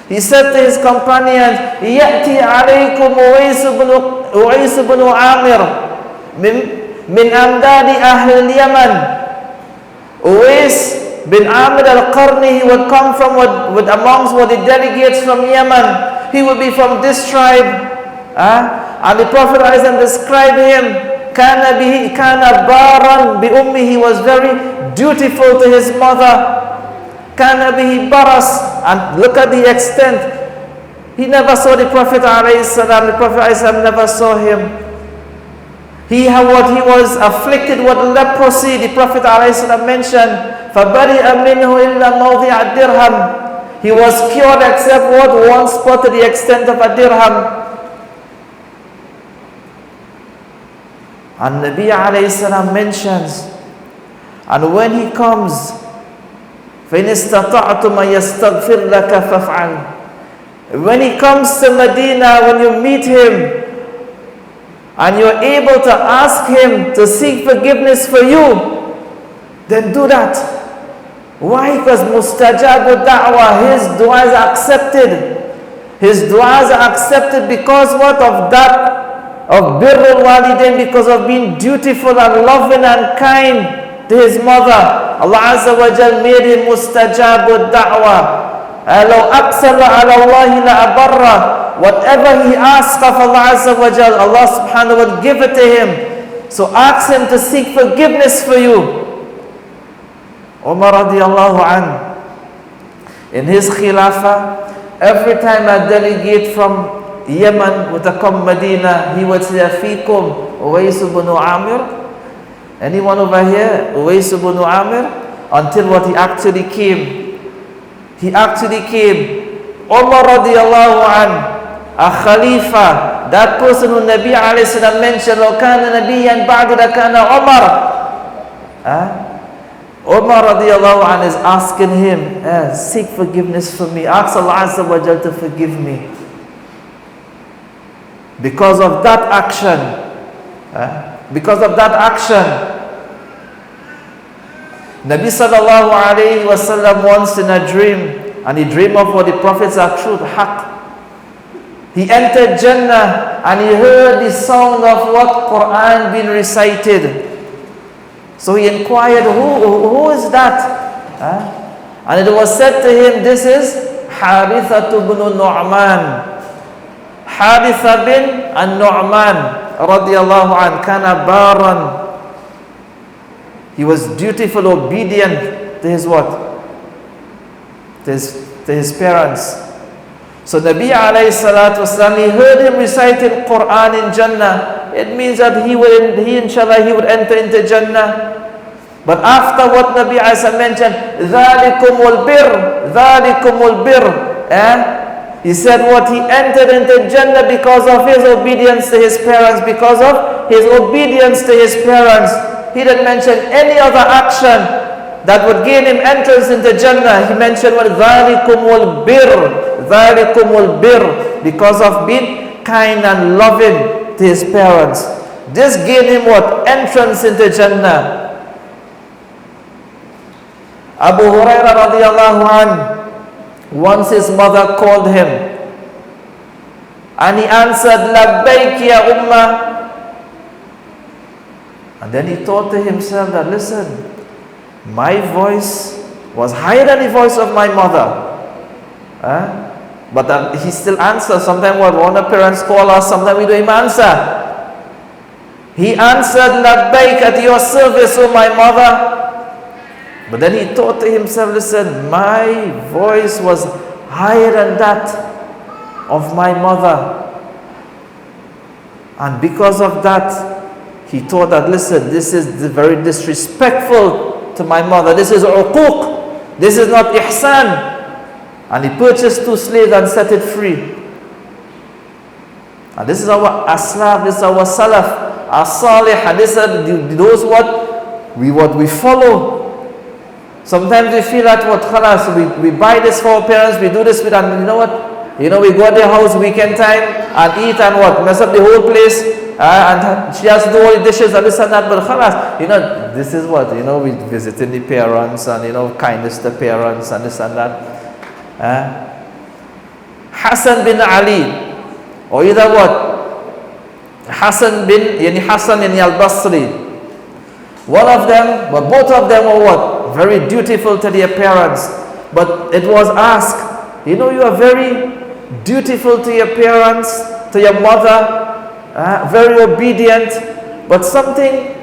He said to his companions, يَأْتِي عَلَيْكُمْ أُوَيْسُ بْنُ عَامِرٍ مِنْ أَمْدَادِ أَهْلِ الْيَمَنِ. Uwais bin Amir al-Qarni, he would come from amongst the delegates from Yemen. He would be from this tribe. And the Prophet ﷺ described him, كَانَ بَارًا بِأُمِّهِ. He was very dutiful to his mother. كَانَ بِهِ baras. And look at the extent. He never saw the Prophet ﷺ. The Prophet ﷺ never saw him. He was afflicted with leprosy. The Prophet ﷺ mentioned, فَبَرِئَ مِنْهُ إِلَّا مَوْضِعَ الدِّرْهَمِ. He was cured except what? One spot to the extent of a dirham. And Nabi ﷺ mentions, and when he comes, فَإِنِ اسْتَطَعْتُمْ أَن يَسْتَغْفِرْ لَكَ فَافْعَلْ. When he comes to Medina, when you meet him, and you're able to ask him to seek forgiveness for you, then do that. Why? Because mustajabu da'wah, his dua is accepted. His du'as are accepted because what? Of that of birrul walidain, because of being dutiful and loving and kind to his mother. Allah Azza wa Jal made him mustajabud da'wah. لو أقسم على الله لأبره. Whatever he asks of Allah Azza wa Jal, Allah subhanahu wa ta'ala give it to him. So ask him to seek forgiveness for you. Umar radiallahu anhu, in his khilafah, every time a delegate from Yemen would come Medina, he would say, Fikum Uwais ibn Amir. Anyone over here? Uwais ibn Amir? Until what he actually came. He actually came. Umar radiallahu anhu, a khalifa, that person who Nabi alayhi salam mentioned, لو كان نبيا بعد لكان عمر. Umar radiallahu anhu is asking him, seek forgiveness for me. Ask Allah Azza wa Jal to forgive me. Because of that action, Nabi sallallahu alayhi wa sallam once in a dream, and he dreamed of what the prophets are truth, haqq. He entered Jannah and he heard the sound of what Quran being recited. So he inquired, who is that? And it was said to him, this is Haritha ibn Nu'man. Haritha bin Nu'man radiyallahu an, kana baran. He was dutiful, obedient to his what? To his parents. So Nabi alayhi salatu wasalam, he heard him reciting Quran in Jannah. It means that he inshallah would enter into Jannah. But after what Nabi Isa mentioned, ذَلِكُمُ الْبِرُّ, he said what? He entered into Jannah because of his obedience to his parents, because of his obedience to his parents. He didn't mention any other action that would gain him entrance into Jannah. He mentioned what? ذَلِكُمُ الْبِرُّ, because of being kind and loving to his parents. This gained him what? Entrance into Jannah. Abu Hurairah radiallahu anhu, once his mother called him, and he answered, Labbaik ya Ummah. And then he thought to himself that, listen, my voice was higher than the voice of my mother. But he still answers. Sometimes one of the parents call us, sometimes we don't even answer. He answered, Labbaik, at your service, O my mother. But then he thought to himself, listen, my voice was higher than that of my mother. And because of that, he thought that, listen, this is very disrespectful to my mother. This is uquq. This is not ihsan. And he purchased 2 slaves and set it free. And this is our aslaf, this is our salaf, our salih, and this are those what we follow. Sometimes we feel that what khalas, we buy this for our parents, we do this with, and you know what? You know, we go to their house weekend time and eat and what? Mess up the whole place, and she has to do all the dishes and this and that, but khalas, you know, this is what, you know, we visiting the parents and, you know, kindness to parents and this and that. Hassan bin Ali, or either what? Hassan al-Basri. One of them, but both of them were what? Very dutiful to their parents. But it was asked, you know, you are very dutiful to your parents, to your mother, very obedient, but something,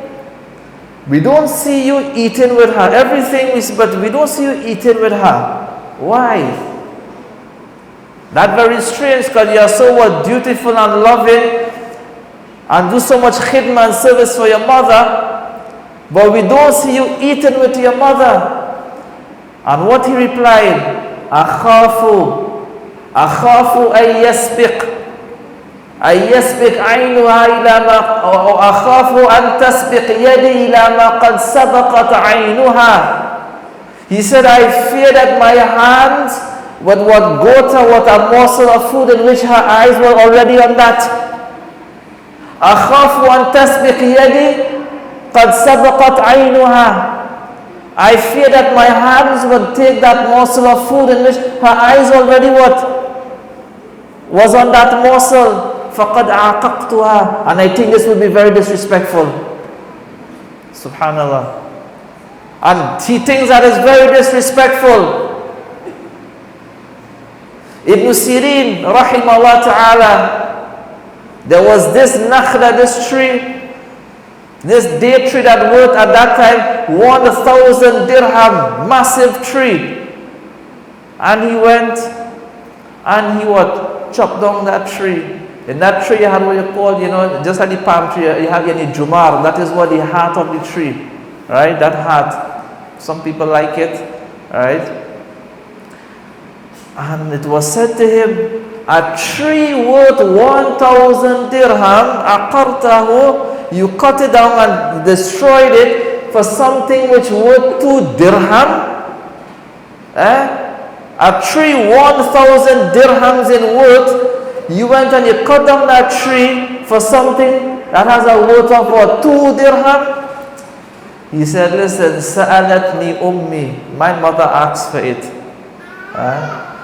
we don't see you eating with her. Everything is, but we don't see you eating with her. Why? That's very strange, because you are so dutiful and loving and do so much khidmah and service for your mother, but we don't see you eating with your mother. And what he replied, Akhafu ay yasbiq aynuha ila ma, akhafu an tasbiq yadi ila ma qad sabaqat aynuha. He said, I fear that my hands would go to what a morsel of food in which her eyes were already on that. Akhafu an tasbiq yadi qad sabaqat aynuha. I fear that my hands would take that morsel of food in which her eyes already what? Was on that morsel. فَقَدْ عَاقَقْتُهَا. And I think this would be very disrespectful. Subhanallah. And he thinks that is very disrespectful. Ibn Sirin, rahimahullah ta'ala, there was this nakhla, this tree, this date tree that worth at that time 1,000 dirham, massive tree. And he went and he chopped down that tree. In that tree you had what you call, just like the palm tree, you have any jumar, that is what the heart of the tree, right? That heart. Some people like it, right? And it was said to him, a tree worth 1,000 dirham, aqartahu, you cut it down and destroyed it for something which worth 2 dirham. A tree 1,000 dirhams in worth, you went and you cut down that tree for something that has a worth of what, 2 dirham? He said, listen, sa'alatni ummi, my mother asked for it.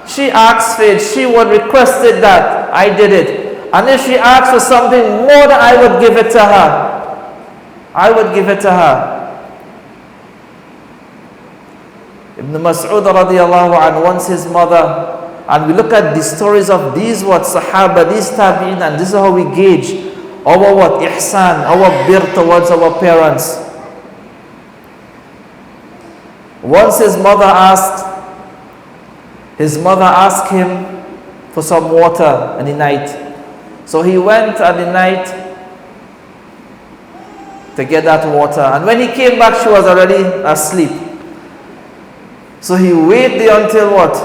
She asked for it, she would requested that, I did it. And if she asked for something more than I would give it to her. I would give it to her. Ibn Mas'ud radiallahu anhu, once his mother, and we look at the stories of these Sahaba, these Tabi'in, and this is how we gauge our ihsan, our bir towards our parents. Once his mother asked him for some water in the night. So he went at the night to get that water. And when he came back, she was already asleep. So he waited there until what?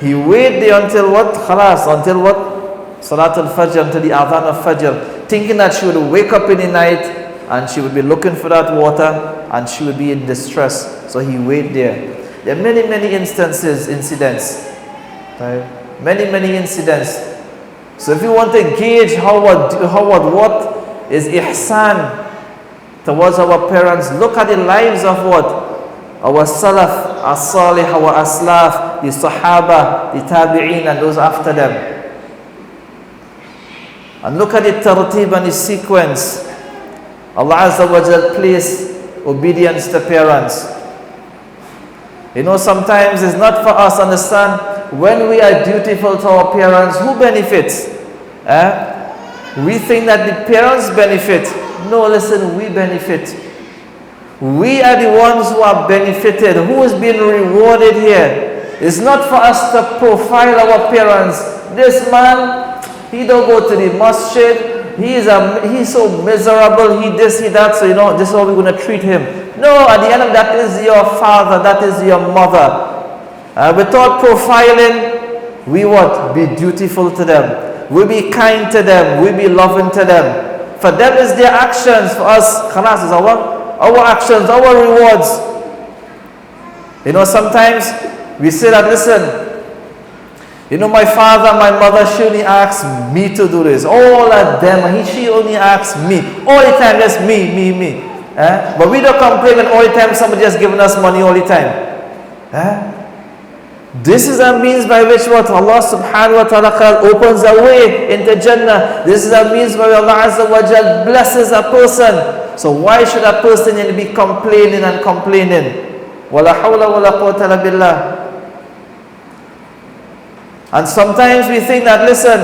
He waited there until what? Khalas, until what? Salat al-Fajr, until the Adhan of Fajr. Thinking that she would wake up in the night and she would be looking for that water and she would be in distress. So he waited there. There are many, many incidents. Right? Many incidents. So if you want to gauge what is ihsan towards our parents, look at the lives of what? Our salaf, as-salih, our aslaf, the sahaba, the tabi'een and those after them. And look at the tartib and the sequence. Allah Azza wa Jal placed obedience to parents. Sometimes it's not for us to understand when we are dutiful to our parents, who benefits? We think that the parents benefit. No, listen, we benefit. We are the ones who are benefited. Who is being rewarded here? It's not for us to profile our parents. This man, he don't go to the masjid. He's so miserable. He this, he that. So this is how we're going to treat him. No, at the end of that is your father. That is your mother. Without profiling, we be dutiful to them. We be kind to them. We be loving to them. For them is their actions. For us, khalas is our actions, our rewards. Sometimes we say that, listen, my father, my mother, she only asks me to do this. All of them, she only asks me. All the time, just me. But we don't complain when all the time somebody just giving us money all the time. This is a means by which Allah subhanahu wa ta'ala opens a way into Jannah. This is a means by which Allah Azza wa Jal blesses a person. So why should a person be complaining and complaining? Wala hawla wala quwwata illa billah. And sometimes we think that, listen,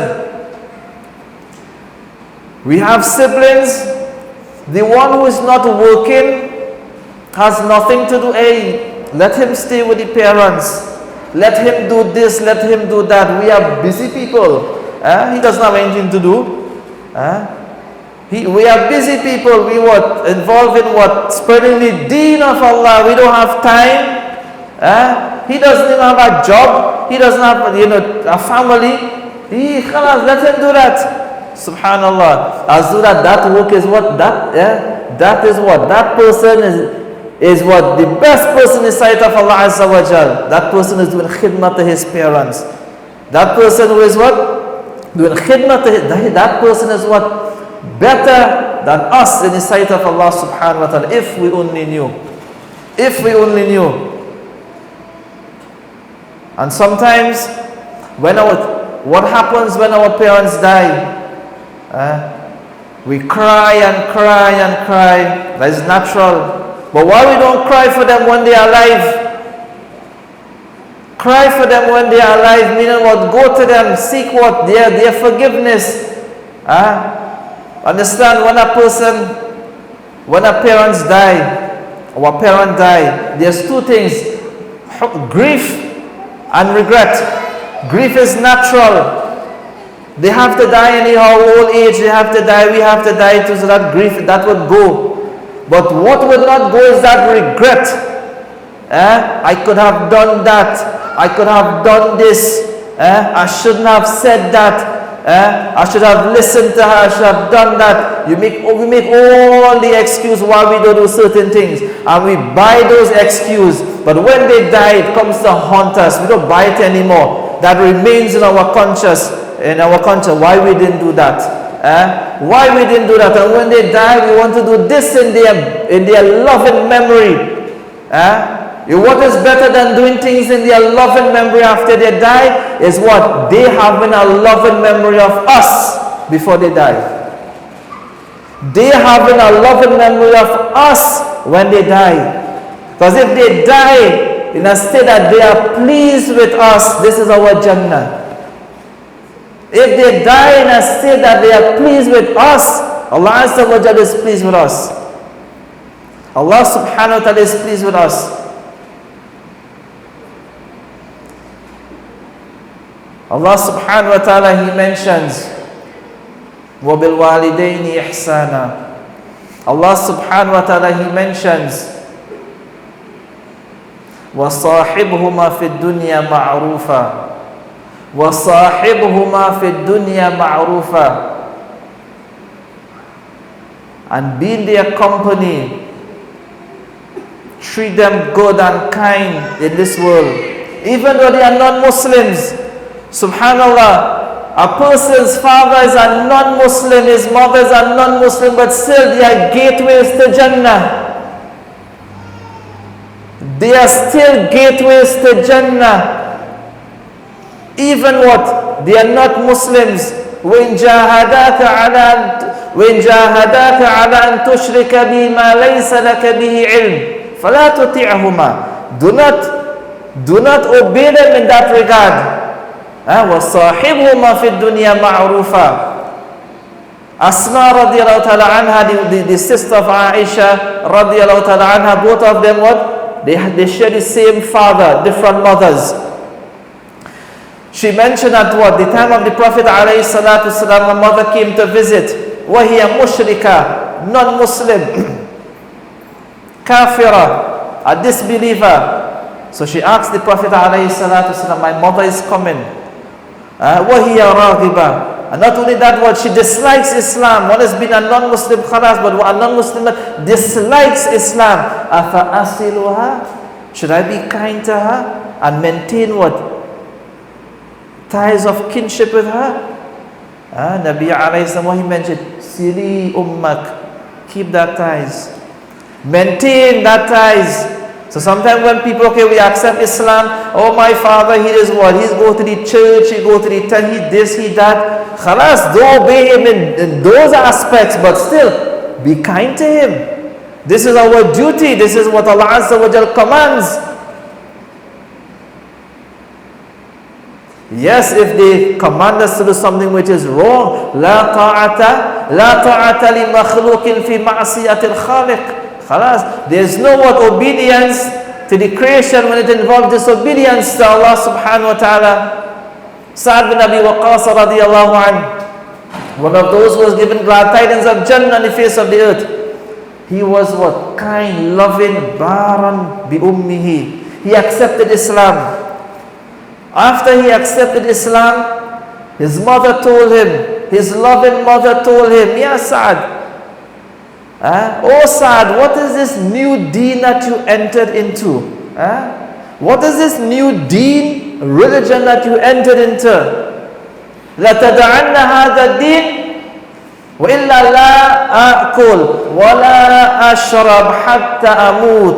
we have siblings, the one who is not working has nothing to do. Hey, let him stay with the parents. Let him do this, let him do that. We are busy people. He doesn't have anything to do. We are busy people. We involved in spreading the deen of Allah. We don't have time. He doesn't even have a job. He doesn't have a family. Let him do that. Subhanallah. As do that work is that is what? That person is the best person in the sight of Allah Azza wa Jal. That person is doing khidmah to his parents. That person who is doing khidmah to that person is better than us in the sight of Allah subhanahu wa ta'ala. If we only knew. If we only knew. And sometimes when what happens when our parents die? We cry and cry and cry. That is natural. But why we don't cry for them when they are alive? Cry for them when they are alive, meaning what? Go to them, seek what? Their forgiveness. Understand, when a parents die, or a parent die, there's two things: grief and regret. Grief is natural. They have to die anyhow, old age, they have to die, we have to die too, so that grief, that would go. But what would not go is that regret. I could have done that. I could have done this. I shouldn't have said that. I should have listened to her. I should have done that. We make all the excuse why we don't do certain things, and we buy those excuses. But when they die, it comes to haunt us. We don't buy it anymore. That remains in our conscience. Why we didn't do that? Why we didn't do that? And when they die, we want to do this in their loving memory. What is better than doing things in their loving memory after they die is what? They having a loving memory of us before they die. They having a loving memory of us when they die. Because if they die in a state that they are pleased with us, this is our Jannah. If they die in a state that they are pleased with us, Allah Azza wa Jalla is pleased with us. Allah subhanahu wa ta'ala is pleased with us. Allah subhanahu wa ta'ala, He mentions وَبِالْوَالِدَيْنِ إِحْسَانًا. Allah subhanahu wa ta'ala, He mentions وَصَاحِبْهُمَا فِي الدُّنْيَا مَعْرُوفًا. وَصَاحِبْهُمَا فِي الدُّنْيَا مَعْرُوفًا. And be in their company, treat them good and kind in this world, even though they are non-Muslims. Subhanallah, a person's father is a non-Muslim, his mother is a non-Muslim, but still they are gateways to Jannah. They are still gateways to Jannah. Even what? They are not Muslims. وَإِنْ جَاهَدَاكَ عَلَىٰ أَن تُشْرِكَ بِي مَا لَيْسَ لَكَ بِهِ عِلْمٍ فَلَا تُطِعْهُمَا. Do not obey them in that regard. وَصَاحِبْهُمَا فِي الدُّنْيَا مَعْرُوفًا. Asma radiallahu ta'ala anha, the sister of Aisha radiallahu ta'ala anha, both of them what? They share the same father, different mothers. She mentioned at what? The time of the Prophet alayhi salatu wasalam, a mother came to visit. وَهِيَ مُشْرِكَةٌ, non-Muslim, kafira, a disbeliever. So she asked the Prophet alayhi salatu wasalam, my mother is coming. وَهِيَ رَاغِبَةٌ. And not only that, what? She dislikes Islam. One has been a non-Muslim, khalas, but a non-Muslim that dislikes Islam. أَفَأَصِلُهَا. Should I be kind to her and maintain what? Ties of kinship with her? Nabi alayhi salam, he mentioned, Sili ummak. Keep that ties. Maintain that ties. So sometimes when people, okay, we accept Islam, oh my father, he is what? He's go to the church, he go to the tent, he this, he that. Khalas, don't obey him in those aspects, but still, be kind to him. This is our duty, this is what Allah Azza wa Jal commands. Yes, if they command us to do something which is wrong, لا طاعة لمخلوق في معصية الخالق. Khalas, there is no what obedience to the creation when it involves disobedience to Allah subhanahu wa ta'ala. Sa'ad bin Abi Waqqas radiyallahu anhu, one of those who was given glad tidings of Jannah on the face of the earth. He was what? Kind, loving, baran bi ummihi. He accepted Islam. After he accepted Islam, his mother told him, his loving mother told him, Ya Sa'ad, oh Sa'ad, what is this new deen that you entered into? What is this new deen, religion that you entered into? لَتَدَعَنَّ هَذَا الدِّينَ وَإِلَّا لَا أَأْكُلْ وَلَا أَشْرَبْ حَتَّى أَمُوتْ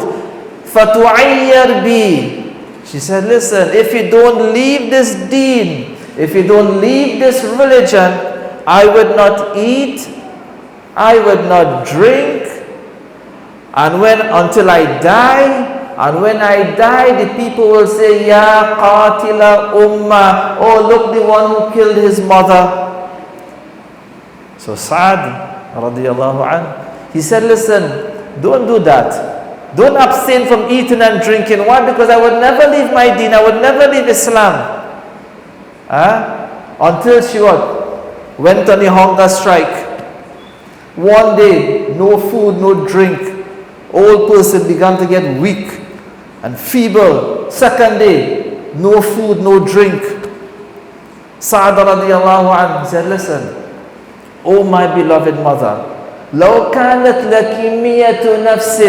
فَتُعَيَّرْ بِي. She said, listen, if you don't leave this deen, if you don't leave this religion, I would not eat, I would not drink, and until I die. And when I die, the people will say, Ya qatila umma, oh look, the one who killed his mother. So Sa'ad radiallahu anhu, he said, listen, don't do that. Don't abstain from eating and drinking. Why? Because I would never leave my deen, I would never leave Islam. Until she went on a hunger strike. One day, no food, no drink. Old person began to get weak and feeble. Second day, no food, no drink. Sa'ad radiallahu anhu said, listen, oh my beloved mother, لو كانت لك مية نفس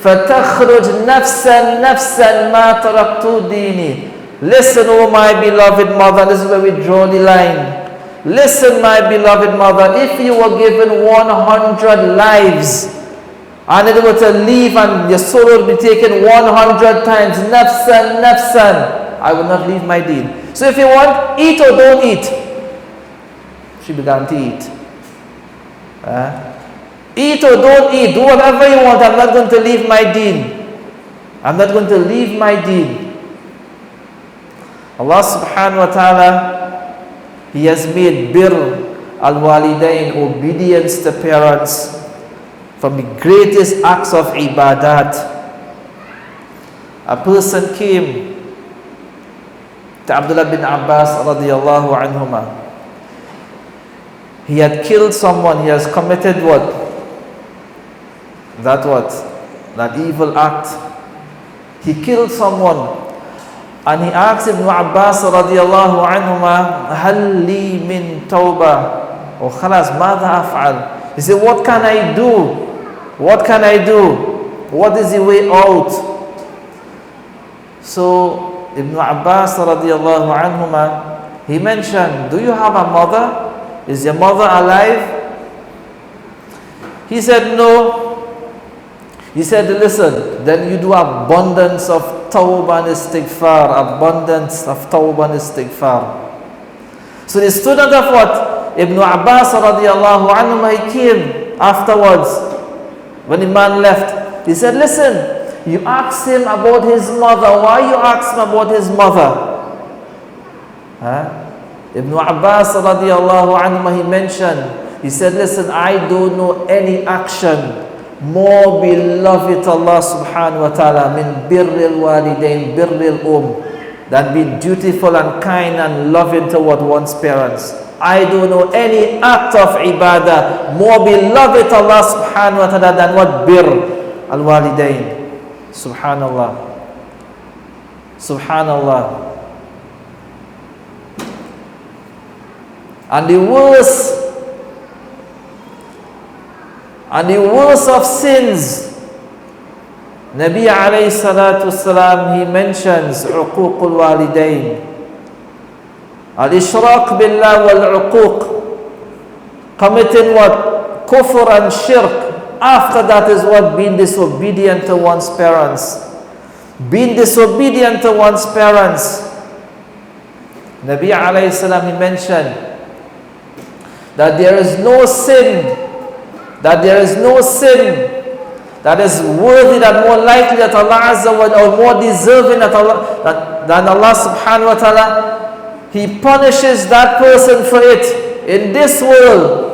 فتخرج نفسا ما تركت ديني. Listen, oh my beloved mother, this is where we draw the line. Listen, my beloved mother, if you were given 100 lives, and it were to leave and your soul would be taken 100 times, nafsan, I will not leave my deen. So if you want, eat or don't eat. She began to eat. Eat or don't eat, do whatever you want, I'm not going to leave my deen. I'm not going to leave my deen. Allah subhanahu wa ta'ala, He has made birr al-walidain, obedience to parents, from the greatest acts of ibadat. A person came to Abdullah bin Abbas radiyallahu anhuma. He had killed someone, he has committed what? That evil act. He killed someone. And he asked Ibn Abbas radiyallahu anhuma, هل لي من توبة؟ Oh خلاص ماذا أفعل? He said, what can I do? What can I do? What is the way out? So Ibn Abbas radiyallahu anhuma, he mentioned, do you have a mother? Is your mother alive? He said, no. He said, listen, then you do abundance of tawbah and istighfar, abundance of tawbah and istighfar. So the student of what? Ibn Abbas radiallahu anhu, he came afterwards. When the man left, he said, listen, you asked him about his mother. Why you asked him about his mother? Ibn Abbas radiallahu anhu, he mentioned, he said, listen, I don't know any action more beloved to Allah subhanahu wa ta'ala min birril walidain, birril than being dutiful and kind and loving toward one's parents. I don't know any act of ibadah more beloved to Allah subhanahu wa ta'ala than what? Bir al-walidain. Subhanallah. Subhanallah. And the worst of sins, Nabi alayhi salatu wasalam, he mentions uququl walidain, al-ishraq billah wal-uquq, committing what? Kufr and shirk. After that is what? Being disobedient to one's parents. Being disobedient to one's parents. Nabi alayhi salam, he mentioned that there is no sin that is worthy, that more likely that Allah Azza wa Jalla, or more deserving than Allah subhanahu wa ta'ala, He punishes that person for it in this world,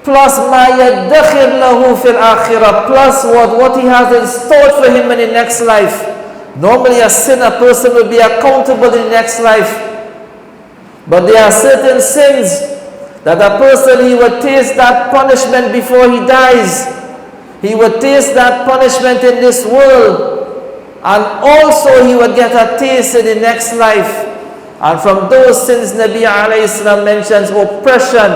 plus ma yadakhir lahu fil akhirah, plus what he has in store for him in the next life. Normally a sinner person will be accountable in the next life, but there are certain sins that a person, he will taste that punishment before he dies. He will taste that punishment in this world, and also he will get a taste in the next life. And from those sins, Nabi alayhi salam mentions oppression,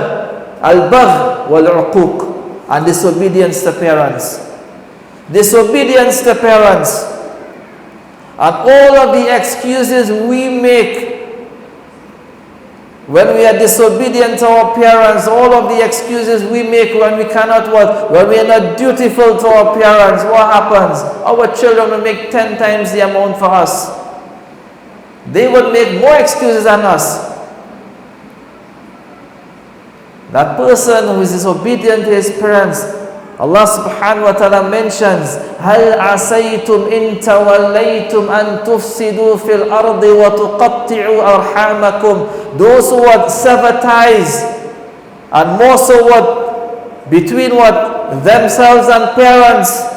al-bagh wal-uquq, and disobedience to parents. Disobedience to parents. And all of the excuses we make when we are disobedient to our parents, all of the excuses we make when we cannot work, when we are not dutiful to our parents, what happens? Our children will make 10 times the amount for us. They would make more excuses than us. that person who is disobedient to his parents, Allah subhanahu wa ta'ala mentions, هَلْ عَسَيْتُمْ إِن تَوَلَّيْتُمْ أَن تُفْسِدُوا فِي الْأَرْضِ وَتُقَطِّعُوا أَرْحَامَكُمْ. Those who would sever ties, and more so what between what themselves and parents.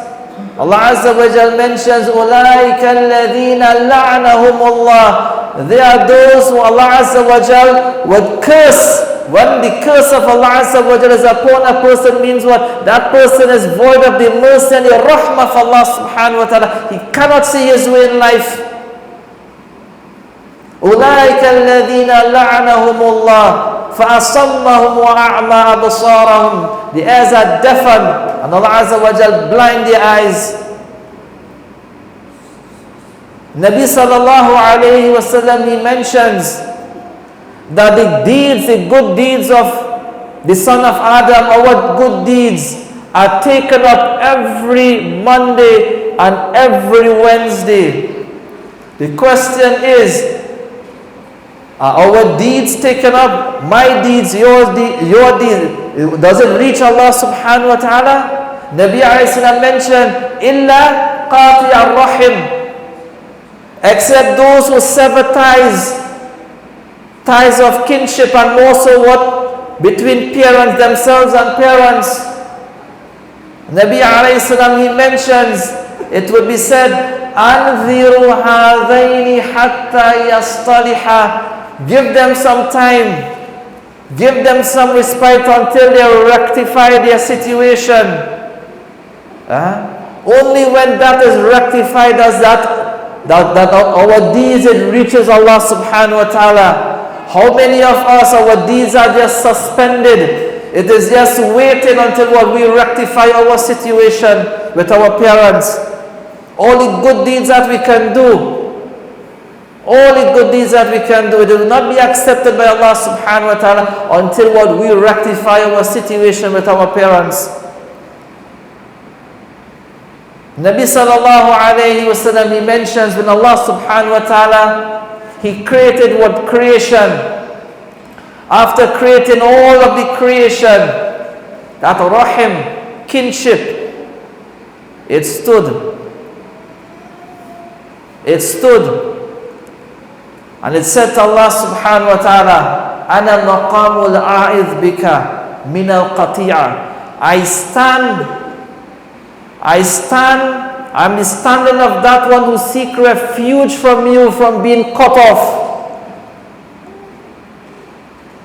Allah Azza wa Jal mentions, أُولَٰئِكَ الَّذِينَ لَعْنَهُمُ اللَّهُ. They are those who Allah Azza wa Jal would curse. When the curse of Allah Azza wa Jal is upon a person, means what? That person is void of the mercy and the rahmah of Allah subhanahu wa ta'ala. He cannot see his way in life. أُولَٰئِكَ الَّذِينَ لَعْنَهُمُ اللَّهُ فَأَصَمَّهُمْ وَأَعْمَى أَبْصَارَهُمْ. The ears are deafened, and Allah Azza wa Jal blind their eyes. Nabi sallallahu alayhi wa sallam, he mentions that the deeds, the good deeds of the son of Adam, or what good deeds are taken up every Monday and every Wednesday. The question is, are our deeds taken up? My deeds, your deeds, does it reach Allah subhanahu wa ta'ala? Nabi alayhi salam mentioned, illa qati ar-rahim, except those who sever ties of kinship, and more so what? Between parents themselves and parents. Nabi alayhi salam, he mentions, it would be said, أَنذِرُوا هَذَيْنِ حَتَّى يَصْطَلِحَا. Give them some time, give them some respite until they rectify their situation. Only when that is rectified does that our deeds, it reaches Allah subhanahu wa ta'ala. How many of us, our deeds are just suspended? It is just waiting until what we rectify our situation with our parents. All the good deeds that we can do, all the good deeds that we can do, it will not be accepted by Allah subhanahu wa ta'ala until what we rectify our situation with our parents. Nabi sallallahu alayhi wa sallam, he mentions, when Allah subhanahu wa ta'ala, He created what creation. After creating all of the creation, that rahim, kinship, it stood. It stood. And it said to Allah subhanahu wa ta'ala, Ana maqamul a'idh bika min al-qati'a. I stand, I'm the standing of that one who seek refuge from you, from being cut off.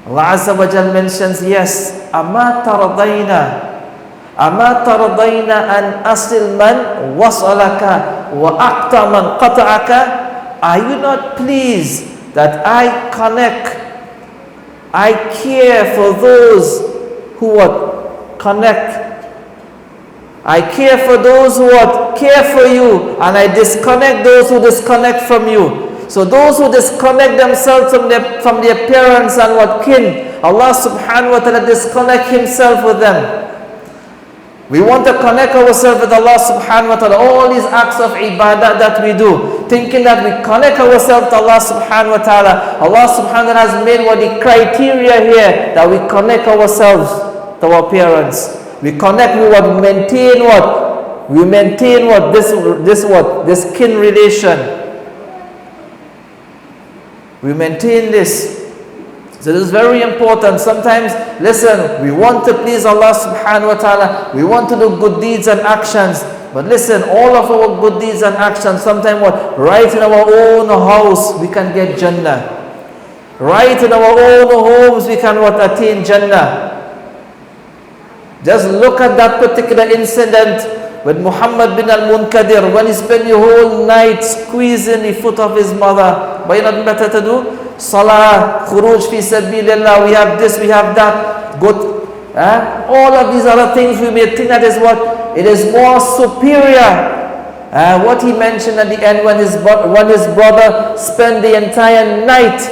Allah Azza wa Jal mentions, yes, Ama taradayna an asil man wasalaka wa aqta man qata'aka. Are you not pleased that I connect, I care for those who would connect? I care for those who would care for you, and I disconnect those who disconnect from you. So those who disconnect themselves from their parents and what kin, Allah subhanahu wa ta'ala disconnect Himself with them. We want to connect ourselves with Allah subhanahu wa ta'ala. All these acts of ibadah that we do, thinking that we connect ourselves to Allah subhanahu wa ta'ala. Allah subhanahu wa ta'ala has made what the criteria here, that we connect ourselves to our parents. We connect, we would maintain what? We maintain what? This kin relation. We maintain this. So this is very important. Sometimes, listen, we want to please Allah subhanahu wa ta'ala. We want to do good deeds and actions. But listen, all of our good deeds and actions, sometimes what? Right in our own house, we can get Jannah. Right in our own homes, we can what? Attain Jannah. Just look at that particular incident with Muhammad bin al-Munkadir, when he spent the whole night squeezing the foot of his mother. But you know what better to do? Salah, khuruj fi sabilillah, we have this, we have that. Good. All of these other things, we may think that is what? It is more superior. What he mentioned at the end, when his brother spent the entire night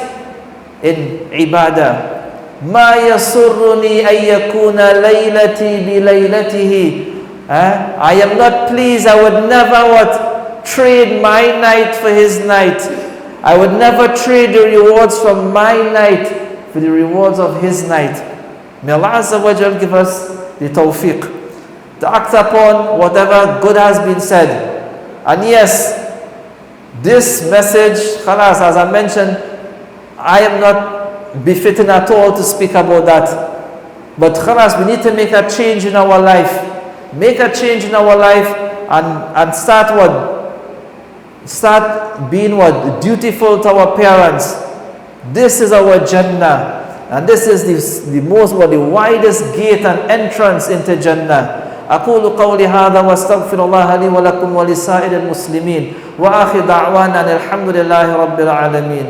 in ibadah. Ma yasurruni ayyakuna laylati bi laylatihi. I am not pleased. I would never what? Trade my night for his night. I would never trade the rewards from my night for the rewards of his night. May Allah Azza wa Jal give us the tawfiq to act upon whatever good has been said. And yes, this message, khalas, as I mentioned, I am not befitting at all to speak about that. But khalas, we need to make a change in our life. Make a change in our life and start what? Start being what? Dutiful to our parents. This is our Jannah. And this is the widest gate and entrance into Jannah. أقول قولي هذا واستغفر الله لي ولكم ولسائر المسلمين وآخر دعوانا الحمد لله رب العالمين.